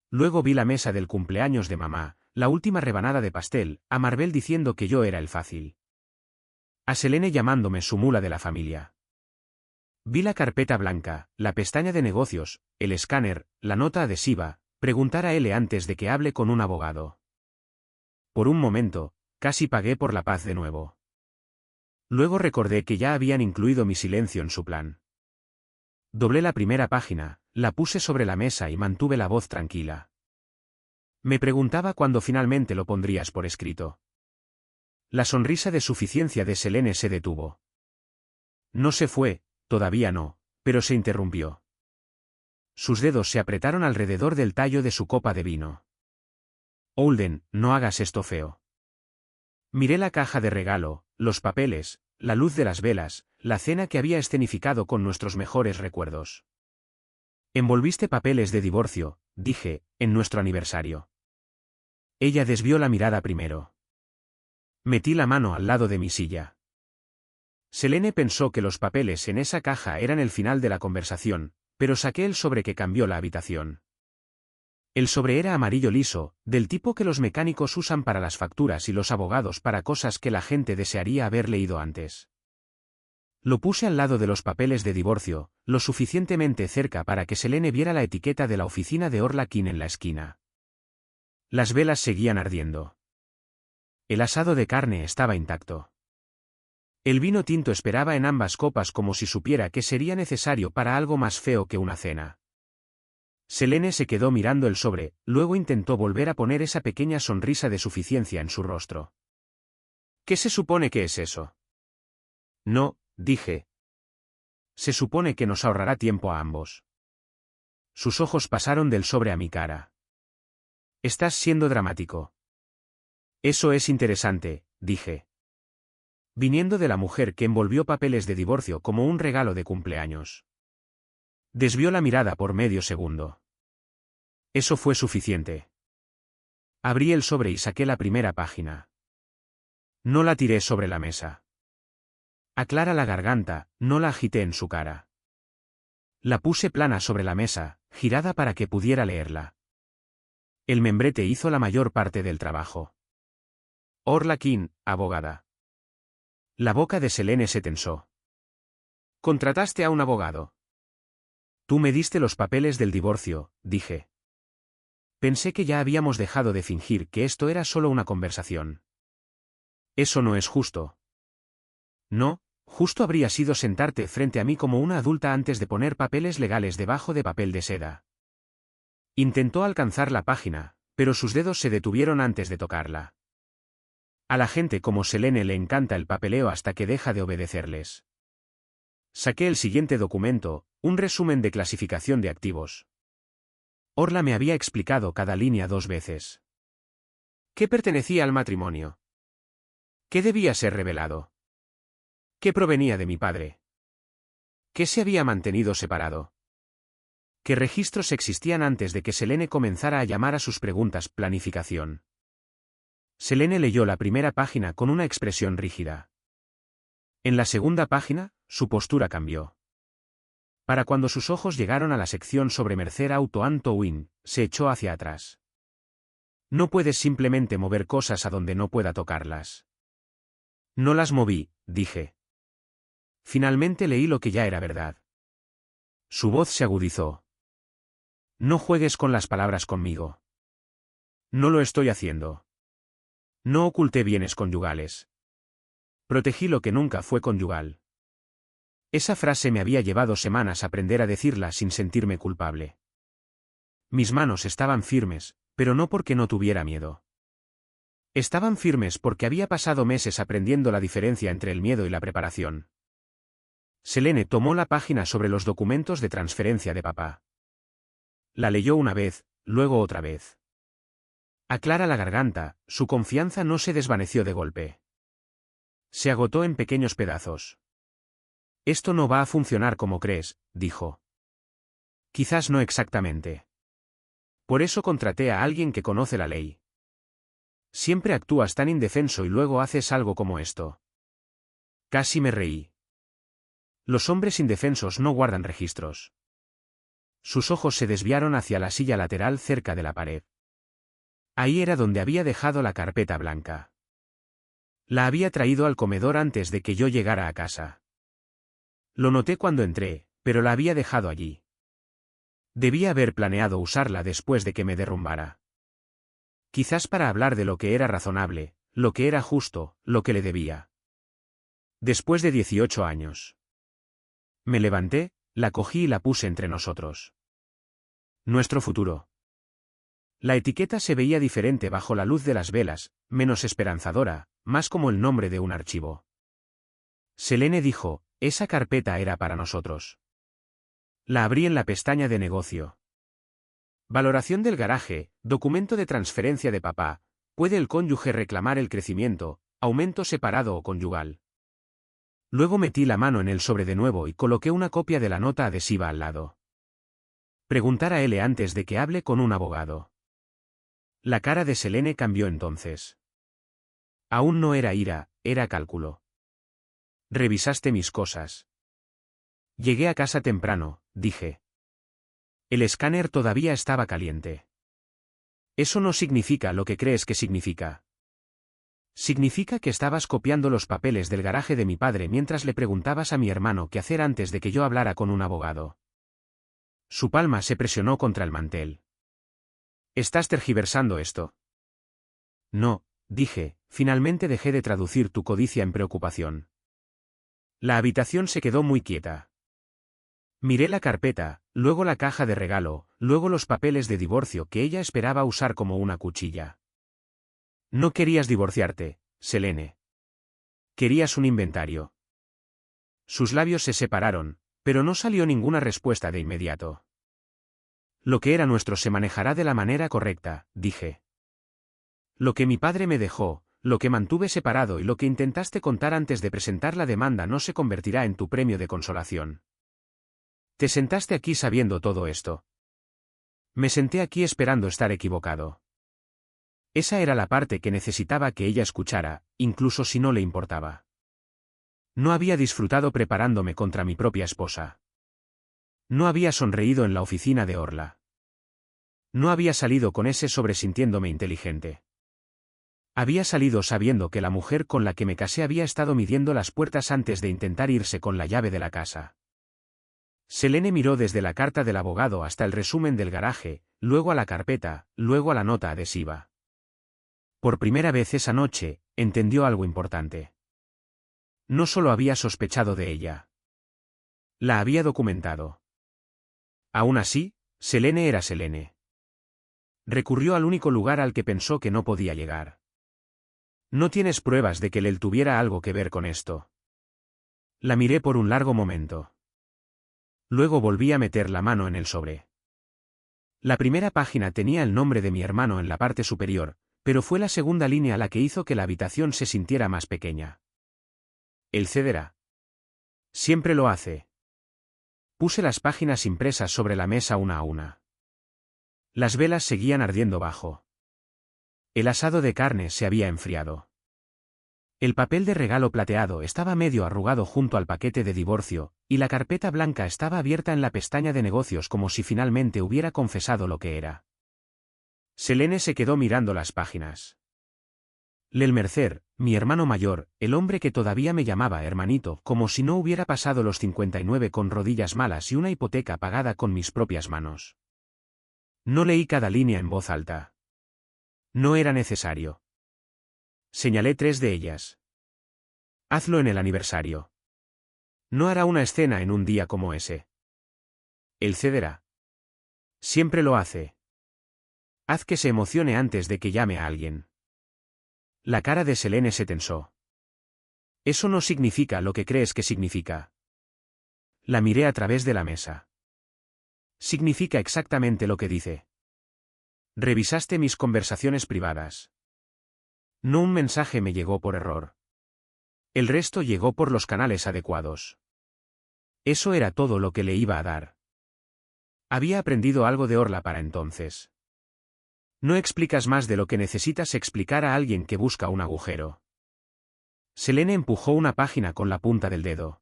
Luego vi la mesa del cumpleaños de mamá, la última rebanada de pastel, a Marbel diciendo que yo era el fácil. A Selene llamándome su mula de la familia. Vi la carpeta blanca, la pestaña de negocios, el escáner, la nota adhesiva, preguntar a L antes de que hable con un abogado. Por un momento, casi pagué por la paz de nuevo. Luego recordé que ya habían incluido mi silencio en su plan. Doblé la primera página, la puse sobre la mesa y mantuve la voz tranquila. Me preguntaba cuándo finalmente lo pondrías por escrito. La sonrisa de suficiencia de Selene se detuvo. No se fue, todavía no, pero se interrumpió. Sus dedos se apretaron alrededor del tallo de su copa de vino. Holden, no hagas esto feo. Miré la caja de regalo, los papeles, la luz de las velas, la cena que había escenificado con nuestros mejores recuerdos. Envolviste papeles de divorcio, dije, en nuestro aniversario. Ella desvió la mirada primero. Metí la mano al lado de mi silla. Selene pensó que los papeles en esa caja eran el final de la conversación, pero saqué el sobre que cambió la habitación. El sobre era amarillo liso, del tipo que los mecánicos usan para las facturas y los abogados para cosas que la gente desearía haber leído antes. Lo puse al lado de los papeles de divorcio, lo suficientemente cerca para que Selene viera la etiqueta de la oficina de Orla King en la esquina. Las velas seguían ardiendo. El asado de carne estaba intacto. El vino tinto esperaba en ambas copas como si supiera que sería necesario para algo más feo que una cena. Selene se quedó mirando el sobre, luego intentó volver a poner esa pequeña sonrisa de suficiencia en su rostro. ¿Qué se supone que es eso? No, dije. Se supone que nos ahorrará tiempo a ambos. Sus ojos pasaron del sobre a mi cara. Estás siendo dramático. Eso es interesante, dije. Viniendo de la mujer que envolvió papeles de divorcio como un regalo de cumpleaños. Desvió la mirada por medio segundo. Eso fue suficiente. Abrí el sobre y saqué la primera página. No la tiré sobre la mesa. Aclara la garganta, no la agité en su cara. La puse plana sobre la mesa, girada para que pudiera leerla. El membrete hizo la mayor parte del trabajo. Orla King, abogada. La boca de Selene se tensó. ¿Contrataste a un abogado? Tú me diste los papeles del divorcio, dije. Pensé que ya habíamos dejado de fingir que esto era solo una conversación. Eso no es justo. No, justo habría sido sentarte frente a mí como una adulta antes de poner papeles legales debajo de papel de seda. Intentó alcanzar la página, pero sus dedos se detuvieron antes de tocarla. A la gente como Selene le encanta el papeleo hasta que deja de obedecerles. Saqué el siguiente documento, un resumen de clasificación de activos. Orla me había explicado cada línea 2 veces. ¿Qué pertenecía al matrimonio? ¿Qué debía ser revelado? ¿Qué provenía de mi padre? ¿Qué se había mantenido separado? ¿Qué registros existían antes de que Selene comenzara a llamar a sus preguntas planificación? Selene leyó la primera página con una expresión rígida. En la segunda página, su postura cambió. Para cuando sus ojos llegaron a la sección sobre Mercer Auto and Towing, se echó hacia atrás. No puedes simplemente mover cosas a donde no pueda tocarlas. No las moví, dije. Finalmente leí lo que ya era verdad. Su voz se agudizó. No juegues con las palabras conmigo. No lo estoy haciendo. No oculté bienes conyugales. Protegí lo que nunca fue conyugal. Esa frase me había llevado semanas aprender a decirla sin sentirme culpable. Mis manos estaban firmes, pero no porque no tuviera miedo. Estaban firmes porque había pasado meses aprendiendo la diferencia entre el miedo y la preparación. Selene tomó la página sobre los documentos de transferencia de papá. La leyó una vez, luego otra vez. Aclara la garganta, su confianza no se desvaneció de golpe. Se agotó en pequeños pedazos. Esto no va a funcionar como crees, dijo. Quizás no exactamente. Por eso contraté a alguien que conoce la ley. Siempre actúas tan indefenso y luego haces algo como esto. Casi me reí. Los hombres indefensos no guardan registros. Sus ojos se desviaron hacia la silla lateral cerca de la pared. Ahí era donde había dejado la carpeta blanca. La había traído al comedor antes de que yo llegara a casa. Lo noté cuando entré, pero la había dejado allí. Debía haber planeado usarla después de que me derrumbara. Quizás para hablar de lo que era razonable, lo que era justo, lo que le debía. Después de 18 años. Me levanté, la cogí y la puse entre nosotros. Nuestro futuro. La etiqueta se veía diferente bajo la luz de las velas, menos esperanzadora, más como el nombre de un archivo. Selene dijo, esa carpeta era para nosotros. La abrí en la pestaña de negocio. Valoración del garaje, documento de transferencia de papá, puede el cónyuge reclamar el crecimiento, aumento separado o conyugal. Luego metí la mano en el sobre de nuevo y coloqué una copia de la nota adhesiva al lado. Preguntar a L antes de que hable con un abogado. La cara de Selene cambió entonces. Aún no era ira, era cálculo. Revisaste mis cosas. Llegué a casa temprano, dije. El escáner todavía estaba caliente. Eso no significa lo que crees que significa. Significa que estabas copiando los papeles del garaje de mi padre mientras le preguntabas a mi hermano qué hacer antes de que yo hablara con un abogado. Su palma se presionó contra el mantel. ¿Estás tergiversando esto? No, dije, finalmente dejé de traducir tu codicia en preocupación. La habitación se quedó muy quieta. Miré la carpeta, luego la caja de regalo, luego los papeles de divorcio que ella esperaba usar como una cuchilla. No querías divorciarte, Selene. Querías un inventario. Sus labios se separaron, pero no salió ninguna respuesta de inmediato. Lo que era nuestro se manejará de la manera correcta, dije. Lo que mi padre me dejó, lo que mantuve separado y lo que intentaste contar antes de presentar la demanda no se convertirá en tu premio de consolación. Te sentaste aquí sabiendo todo esto. Me senté aquí esperando estar equivocado. Esa era la parte que necesitaba que ella escuchara, incluso si no le importaba. No había disfrutado preparándome contra mi propia esposa. No había sonreído en la oficina de Orla. No había salido con ese sobre sintiéndome inteligente. Había salido sabiendo que la mujer con la que me casé había estado midiendo las puertas antes de intentar irse con la llave de la casa. Selene miró desde la carta del abogado hasta el resumen del garaje, luego a la carpeta, luego a la nota adhesiva. Por primera vez esa noche, entendió algo importante. No solo había sospechado de ella. La había documentado. Aún así, Selene era Selene. Recurrió al único lugar al que pensó que no podía llegar. No tienes pruebas de que él tuviera algo que ver con esto. La miré por un largo momento. Luego volví a meter la mano en el sobre. La primera página tenía el nombre de mi hermano en la parte superior, pero fue la segunda línea la que hizo que la habitación se sintiera más pequeña. Él cederá. Siempre lo hace. Puse las páginas impresas sobre la mesa una a una. Las velas seguían ardiendo bajo. El asado de carne se había enfriado. El papel de regalo plateado estaba medio arrugado junto al paquete de divorcio, y la carpeta blanca estaba abierta en la pestaña de negocios como si finalmente hubiera confesado lo que era. Selene se quedó mirando las páginas. Lel Mercer, mi hermano mayor, el hombre que todavía me llamaba hermanito, como si no hubiera pasado los 59 con rodillas malas y una hipoteca pagada con mis propias manos. No leí cada línea en voz alta. No era necesario. Señalé 3 de ellas. Hazlo en el aniversario. No hará una escena en un día como ese. Él cederá. Siempre lo hace. Haz que se emocione antes de que llame a alguien. La cara de Selene se tensó. Eso no significa lo que crees que significa. La miré a través de la mesa. Significa exactamente lo que dice. Revisaste mis conversaciones privadas. No un mensaje me llegó por error. El resto llegó por los canales adecuados. Eso era todo lo que le iba a dar. Había aprendido algo de Orla para entonces. No explicas más de lo que necesitas explicar a alguien que busca un agujero. Selene empujó una página con la punta del dedo.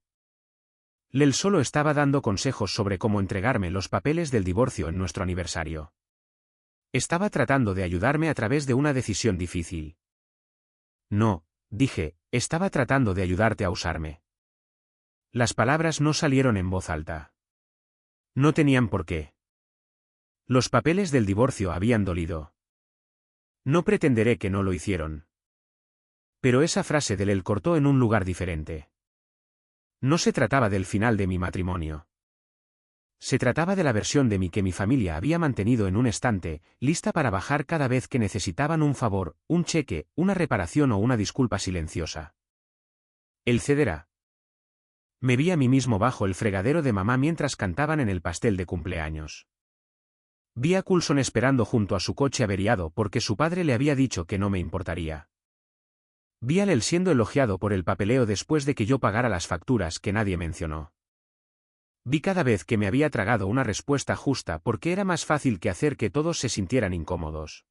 Lel solo estaba dando consejos sobre cómo entregarme los papeles del divorcio en nuestro aniversario. Estaba tratando de ayudarme a través de una decisión difícil. No, dije, estaba tratando de ayudarte a usarme. Las palabras no salieron en voz alta. No tenían por qué. Los papeles del divorcio habían dolido. No pretenderé que no lo hicieron. Pero esa frase de él cortó en un lugar diferente. No se trataba del final de mi matrimonio. Se trataba de la versión de mí que mi familia había mantenido en un estante, lista para bajar cada vez que necesitaban un favor, un cheque, una reparación o una disculpa silenciosa. El cederá. Me vi a mí mismo bajo el fregadero de mamá mientras cantaban en el pastel de cumpleaños. Vi a Coulson esperando junto a su coche averiado porque su padre le había dicho que no me importaría. Vi a él siendo elogiado por el papeleo después de que yo pagara las facturas que nadie mencionó. Vi cada vez que me había tragado una respuesta justa porque era más fácil que hacer que todos se sintieran incómodos.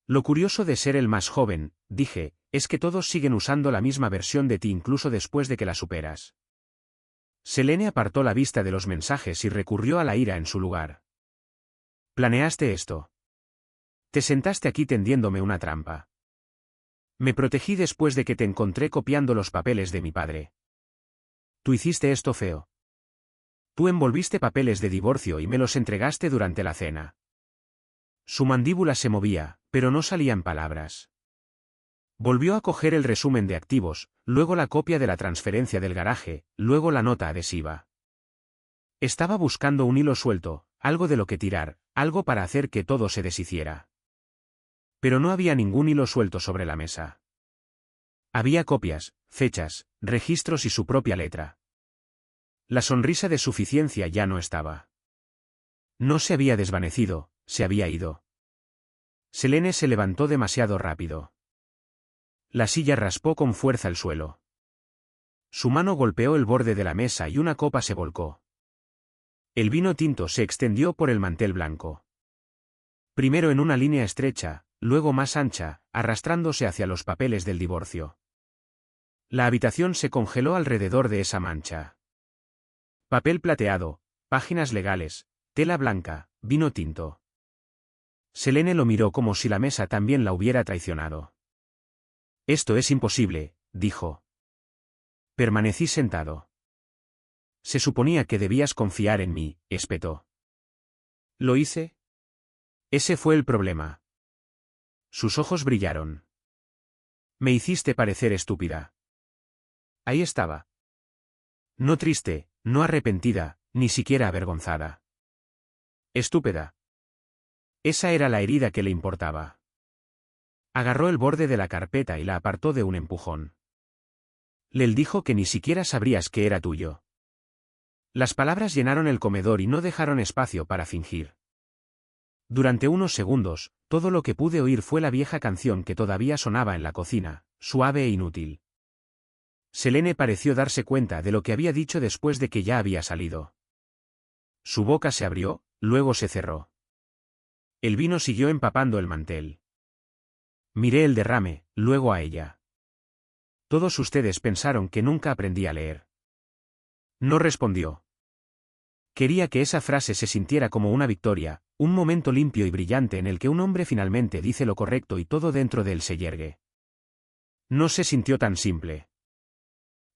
Lo curioso de ser el más joven, dije, es que todos siguen usando la misma versión de ti incluso después de que la superas. Selene apartó la vista de los mensajes y recurrió a la ira en su lugar. ¿Planeaste esto? Te sentaste aquí tendiéndome una trampa. Me protegí después de que te encontré copiando los papeles de mi padre. Tú hiciste esto feo. Tú envolviste papeles de divorcio y me los entregaste durante la cena. Su mandíbula se movía, pero no salían palabras. Volvió a coger el resumen de activos, luego la copia de la transferencia del garaje, luego la nota adhesiva. Estaba buscando un hilo suelto, algo de lo que tirar, algo para hacer que todo se deshiciera. Pero no había ningún hilo suelto sobre la mesa. Había copias, fechas, registros y su propia letra. La sonrisa de suficiencia ya no estaba. No se había desvanecido, se había ido. Selene se levantó demasiado rápido. La silla raspó con fuerza el suelo. Su mano golpeó el borde de la mesa y una copa se volcó. El vino tinto se extendió por el mantel blanco. Primero en una línea estrecha, luego más ancha, arrastrándose hacia los papeles del divorcio. La habitación se congeló alrededor de esa mancha. Papel plateado, páginas legales, tela blanca, vino tinto. Selene lo miró como si la mesa también la hubiera traicionado. Esto es imposible, dijo. Permanecí sentado. Se suponía que debías confiar en mí, espetó. ¿Lo hice? Ese fue el problema. Sus ojos brillaron. Me hiciste parecer estúpida. Ahí estaba. No triste, no arrepentida, ni siquiera avergonzada. Estúpida. Esa era la herida que le importaba. Agarró el borde de la carpeta y la apartó de un empujón. Lel dijo que ni siquiera sabrías que era tuyo. Las palabras llenaron el comedor y no dejaron espacio para fingir. Durante unos segundos, todo lo que pude oír fue la vieja canción que todavía sonaba en la cocina, suave e inútil. Selene pareció darse cuenta de lo que había dicho después de que ya había salido. Su boca se abrió, luego se cerró. El vino siguió empapando el mantel. Miré el derrame, luego a ella. Todos ustedes pensaron que nunca aprendí a leer. No respondió. Quería que esa frase se sintiera como una victoria, un momento limpio y brillante en el que un hombre finalmente dice lo correcto y todo dentro de él se yergue. No se sintió tan simple.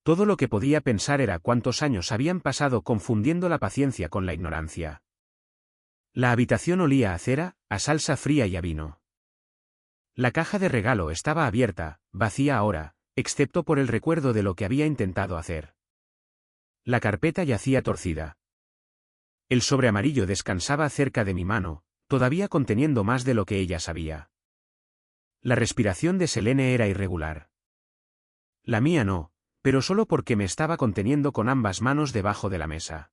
Todo lo que podía pensar era cuántos años habían pasado confundiendo la paciencia con la ignorancia. La habitación olía a cera, a salsa fría y a vino. La caja de regalo estaba abierta, vacía ahora, excepto por el recuerdo de lo que había intentado hacer. La carpeta yacía torcida. El sobre amarillo descansaba cerca de mi mano, todavía conteniendo más de lo que ella sabía. La respiración de Selene era irregular. La mía no, pero solo porque me estaba conteniendo con ambas manos debajo de la mesa.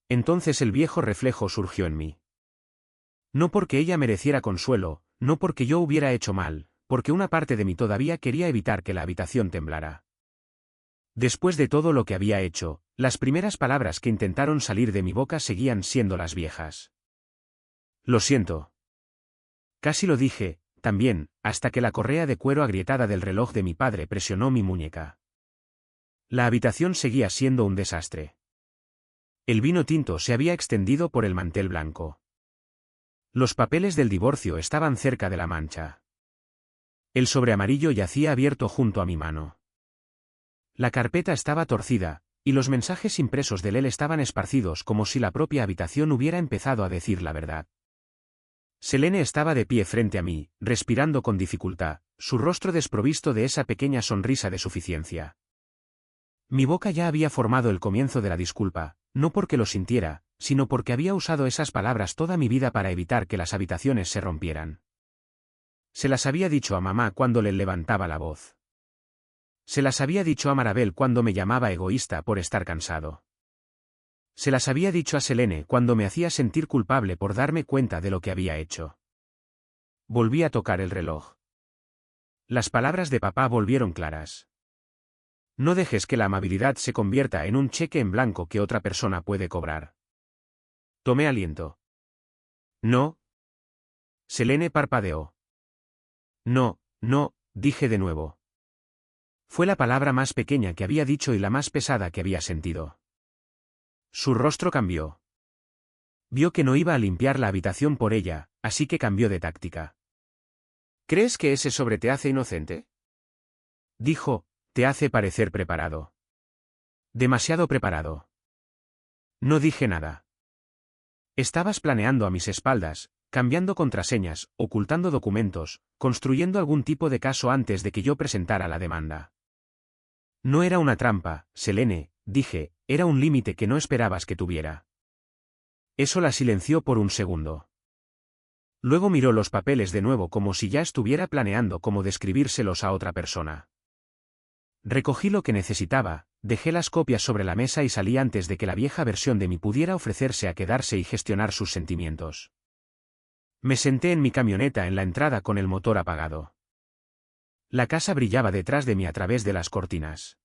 Entonces el viejo reflejo surgió en mí. No porque ella mereciera consuelo, no porque yo hubiera hecho mal, porque una parte de mí todavía quería evitar que la habitación temblara. Después de todo lo que había hecho, las primeras palabras que intentaron salir de mi boca seguían siendo las viejas. Lo siento. Casi lo dije, también, hasta que la correa de cuero agrietada del reloj de mi padre presionó mi muñeca. La habitación seguía siendo un desastre. El vino tinto se había extendido por el mantel blanco. Los papeles del divorcio estaban cerca de la mancha. El sobre amarillo yacía abierto junto a mi mano. La carpeta estaba torcida, y los mensajes impresos de él estaban esparcidos como si la propia habitación hubiera empezado a decir la verdad. Selene estaba de pie frente a mí, respirando con dificultad, su rostro desprovisto de esa pequeña sonrisa de suficiencia. Mi boca ya había formado el comienzo de la disculpa, no porque lo sintiera, sino porque había usado esas palabras toda mi vida para evitar que las habitaciones se rompieran. Se las había dicho a mamá cuando le levantaba la voz. Se las había dicho a Marabel cuando me llamaba egoísta por estar cansado. Se las había dicho a Selene cuando me hacía sentir culpable por darme cuenta de lo que había hecho. Volví a tocar el reloj. Las palabras de papá volvieron claras. No dejes que la amabilidad se convierta en un cheque en blanco que otra persona puede cobrar. Tomé aliento. No. Selene parpadeó. No, no, dije de nuevo. Fue la palabra más pequeña que había dicho y la más pesada que había sentido. Su rostro cambió. Vio que no iba a limpiar la habitación por ella, así que cambió de táctica. ¿Crees que ese sobre te hace inocente? Dijo, te hace parecer preparado. Demasiado preparado. No dije nada. Estabas planeando a mis espaldas, cambiando contraseñas, ocultando documentos, construyendo algún tipo de caso antes de que yo presentara la demanda. No era una trampa, Selene, dije, era un límite que no esperabas que tuviera. Eso la silenció por un segundo. Luego miró los papeles de nuevo como si ya estuviera planeando cómo describírselos a otra persona. Recogí lo que necesitaba, dejé las copias sobre la mesa y salí antes de que la vieja versión de mí pudiera ofrecerse a quedarse y gestionar sus sentimientos. Me senté en mi camioneta en la entrada con el motor apagado. La casa brillaba detrás de mí a través de las cortinas.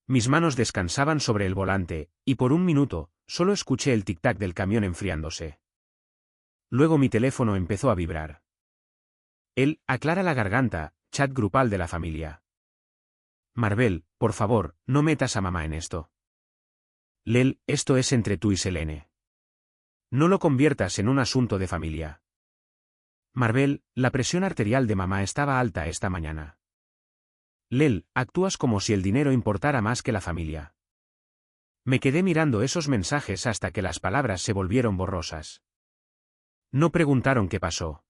Mis manos descansaban sobre el volante, y por un minuto, solo escuché el tic-tac del camión enfriándose. Luego mi teléfono empezó a vibrar. Aclara la garganta, chat grupal de la familia. Marvel, por favor, no metas a mamá en esto. Esto es entre tú y Selene. No lo conviertas en un asunto de familia. Marvel, la presión arterial de mamá estaba alta esta mañana. Actúas como si el dinero importara más que la familia. Me quedé mirando esos mensajes hasta que las palabras se volvieron borrosas. No preguntaron qué pasó.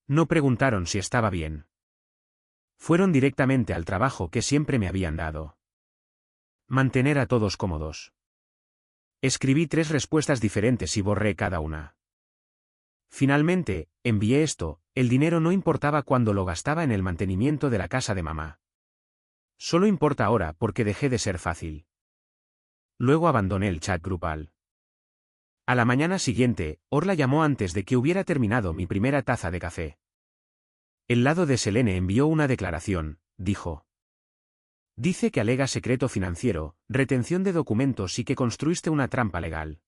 No preguntaron si estaba bien. Fueron directamente al trabajo que siempre me habían dado. Mantener a todos cómodos. Escribí 3 respuestas diferentes y borré cada una. Finalmente, envié esto, el dinero no importaba cuando lo gastaba en el mantenimiento de la casa de mamá. Solo importa ahora porque dejé de ser fácil. Luego abandoné el chat grupal. A la mañana siguiente, Orla llamó antes de que hubiera terminado mi primera taza de café. El lado de Selene envió una declaración, dijo. Dice que alega secreto financiero, retención de documentos y que construiste una trampa legal.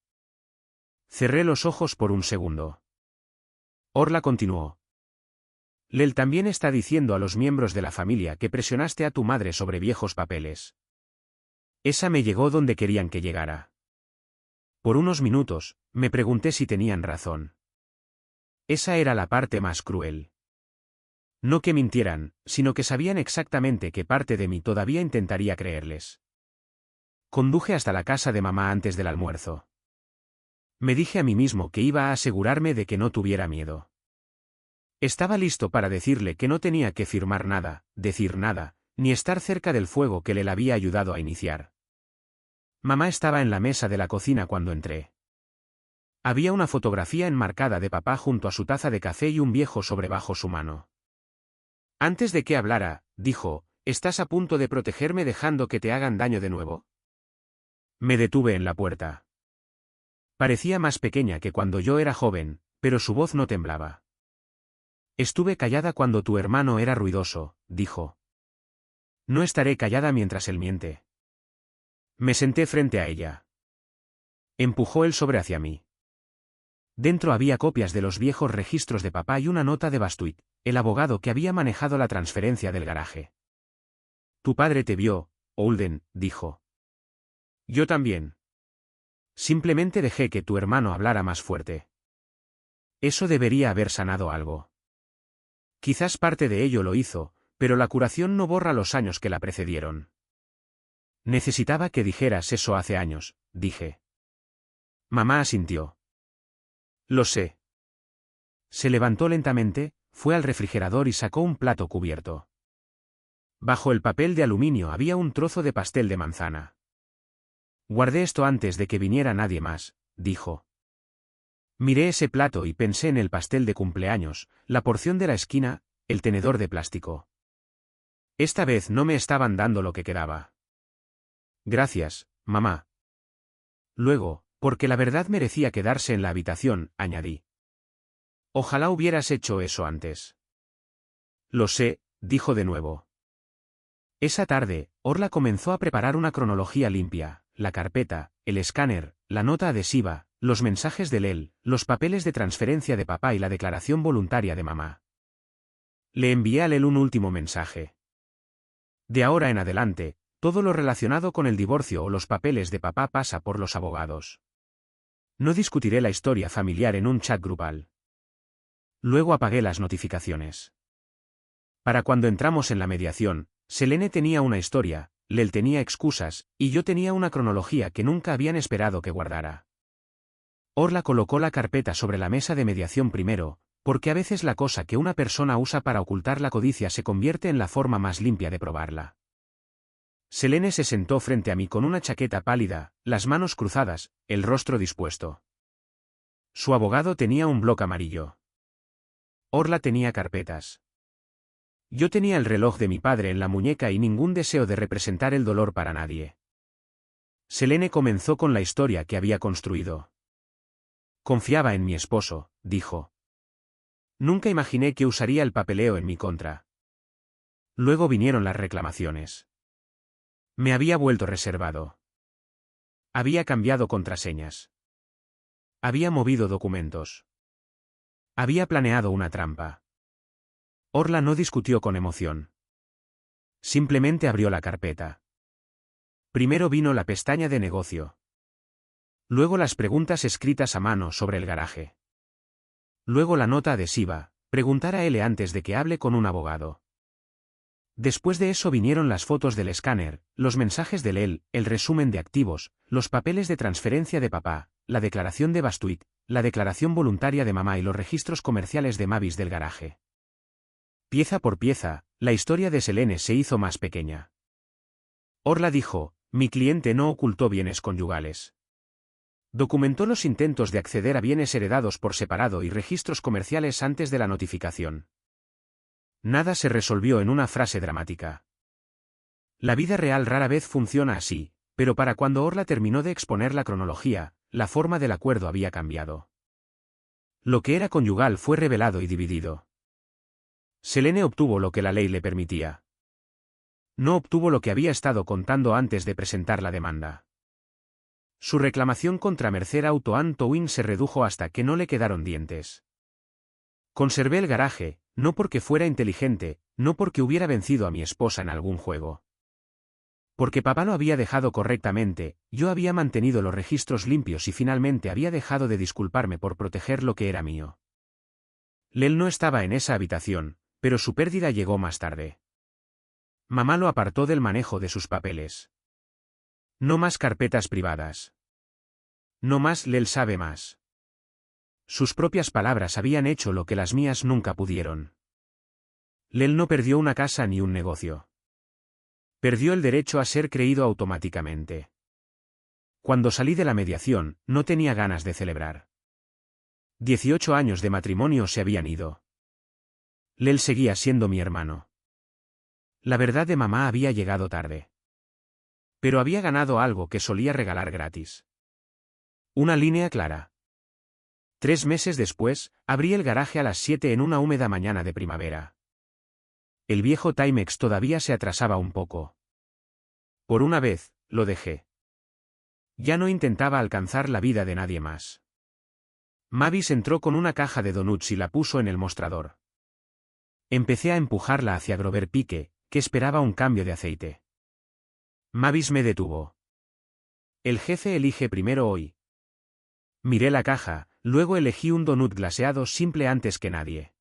Cerré los ojos por un segundo. Orla continuó. También está diciendo a los miembros de la familia que presionaste a tu madre sobre viejos papeles. Esa me llegó donde querían que llegara. Por unos minutos, me pregunté si tenían razón. Esa era la parte más cruel. No que mintieran, sino que sabían exactamente qué parte de mí todavía intentaría creerles. Conduje hasta la casa de mamá antes del almuerzo. Me dije a mí mismo que iba a asegurarme de que no tuviera miedo. Estaba listo para decirle que no tenía que firmar nada, decir nada, ni estar cerca del fuego que le había ayudado a iniciar. Mamá estaba en la mesa de la cocina cuando entré. Había una fotografía enmarcada de papá junto a su taza de café y un viejo sobre bajo su mano. Antes de que hablara, dijo, ¿estás a punto de protegerme dejando que te hagan daño de nuevo? Me detuve en la puerta. Parecía más pequeña que cuando yo era joven, pero su voz no temblaba. Estuve callada cuando tu hermano era ruidoso, dijo. No estaré callada mientras él miente. Me senté frente a ella. Empujó el sobre hacia mí. Dentro había copias de los viejos registros de papá y una nota de Bastuit, el abogado que había manejado la transferencia del garaje. Tu padre te vio, Holden, dijo. Yo también. Simplemente dejé que tu hermano hablara más fuerte. Eso debería haber sanado algo. Quizás parte de ello lo hizo, pero la curación no borra los años que la precedieron. Necesitaba que dijeras eso hace años, dije. Mamá asintió. Lo sé. Se levantó lentamente, fue al refrigerador y sacó un plato cubierto. Bajo el papel de aluminio había un trozo de pastel de manzana. Guardé esto antes de que viniera nadie más, dijo. Miré ese plato y pensé en el pastel de cumpleaños, la porción de la esquina, el tenedor de plástico. Esta vez no me estaban dando lo que quedaba. Gracias, mamá. Luego, porque la verdad merecía quedarse en la habitación, añadí. Ojalá hubieras hecho eso antes. Lo sé, dijo de nuevo. Esa tarde, Orla comenzó a preparar una cronología limpia, la carpeta, el escáner, la nota adhesiva, los mensajes de Lel, los papeles de transferencia de papá y la declaración voluntaria de mamá. Le envié a Lel un último mensaje. De ahora en adelante, todo lo relacionado con el divorcio o los papeles de papá pasa por los abogados. No discutiré la historia familiar en un chat grupal. Luego apagué las notificaciones. Para cuando entramos en la mediación, Selene tenía una historia, Lel tenía excusas, y yo tenía una cronología que nunca habían esperado que guardara. Orla colocó la carpeta sobre la mesa de mediación primero, porque a veces la cosa que una persona usa para ocultar la codicia se convierte en la forma más limpia de probarla. Selene se sentó frente a mí con una chaqueta pálida, las manos cruzadas, el rostro dispuesto. Su abogado tenía un bloc amarillo. Orla tenía carpetas. Yo tenía el reloj de mi padre en la muñeca y ningún deseo de representar el dolor para nadie. Selene comenzó con la historia que había construido. Confiaba en mi esposo, dijo. Nunca imaginé que usaría el papeleo en mi contra. Luego vinieron las reclamaciones. Me había vuelto reservado. Había cambiado contraseñas. Había movido documentos. Había planeado una trampa. Orla no discutió con emoción. Simplemente abrió la carpeta. Primero vino la pestaña de negocio. Luego las preguntas escritas a mano sobre el garaje. Luego la nota adhesiva, preguntar a L antes de que hable con un abogado. Después de eso vinieron las fotos del escáner, los mensajes de Lel, el resumen de activos, los papeles de transferencia de papá, la declaración de Bastuit, la declaración voluntaria de mamá y los registros comerciales de Mavis del garaje. Pieza por pieza, la historia de Selene se hizo más pequeña. Orla dijo, mi cliente no ocultó bienes conyugales. Documentó los intentos de acceder a bienes heredados por separado y registros comerciales antes de la notificación. Nada se resolvió en una frase dramática. La vida real rara vez funciona así, pero para cuando Orla terminó de exponer la cronología, la forma del acuerdo había cambiado. Lo que era conyugal fue revelado y dividido. Selene obtuvo lo que la ley le permitía. No obtuvo lo que había estado contando antes de presentar la demanda. Su reclamación contra Mercer Auto and Towing se redujo hasta que no le quedaron dientes. Conservé el garaje, no porque fuera inteligente, no porque hubiera vencido a mi esposa en algún juego. Porque papá lo había dejado correctamente, yo había mantenido los registros limpios y finalmente había dejado de disculparme por proteger lo que era mío. Lel no estaba en esa habitación, pero su pérdida llegó más tarde. Mamá lo apartó del manejo de sus papeles. No más carpetas privadas. No más Lel sabe más. Sus propias palabras habían hecho lo que las mías nunca pudieron. Lel no perdió una casa ni un negocio. Perdió el derecho a ser creído automáticamente. Cuando salí de la mediación, no tenía ganas de celebrar. 18 años de matrimonio se habían ido. Lel seguía siendo mi hermano. La verdad de mamá había llegado tarde. Pero había ganado algo que solía regalar gratis. Una línea clara. 3 meses después, abrí el garaje a las 7 en una húmeda mañana de primavera. El viejo Timex todavía se atrasaba un poco. Por una vez, lo dejé. Ya no intentaba alcanzar la vida de nadie más. Mavis entró con una caja de donuts y la puso en el mostrador. Empecé a empujarla hacia Grover Pique, que esperaba un cambio de aceite. Mavis me detuvo. El jefe elige primero hoy. Miré la caja, luego elegí un donut glaseado simple antes que nadie.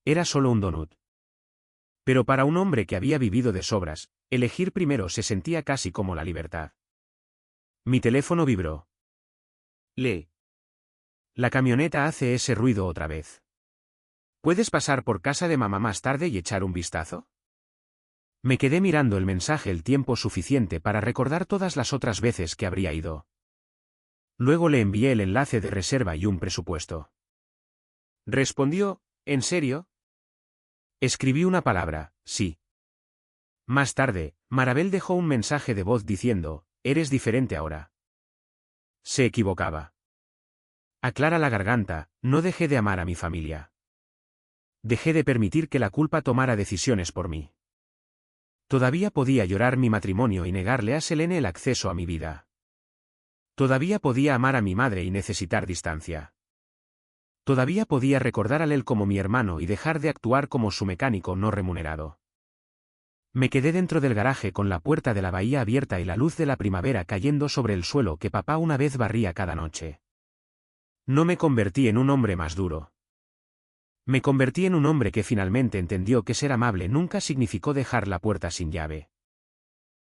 Era solo un donut. Pero para un hombre que había vivido de sobras, elegir primero se sentía casi como la libertad. Mi teléfono vibró. La camioneta hace ese ruido otra vez. ¿Puedes pasar por casa de mamá más tarde y echar un vistazo? Me quedé mirando el mensaje el tiempo suficiente para recordar todas las otras veces que habría ido. Luego le envié el enlace de reserva y un presupuesto. Respondió, ¿en serio? Escribí una palabra, sí. Más tarde, Marabel dejó un mensaje de voz diciendo, eres diferente ahora. Se equivocaba. Aclara la garganta, no dejé de amar a mi familia. Dejé de permitir que la culpa tomara decisiones por mí. Todavía podía llorar mi matrimonio y negarle a Selene el acceso a mi vida. Todavía podía amar a mi madre y necesitar distancia. Todavía podía recordar a él como mi hermano y dejar de actuar como su mecánico no remunerado. Me quedé dentro del garaje con la puerta de la bahía abierta y la luz de la primavera cayendo sobre el suelo que papá una vez barría cada noche. No me convertí en un hombre más duro. Me convertí en un hombre que finalmente entendió que ser amable nunca significó dejar la puerta sin llave.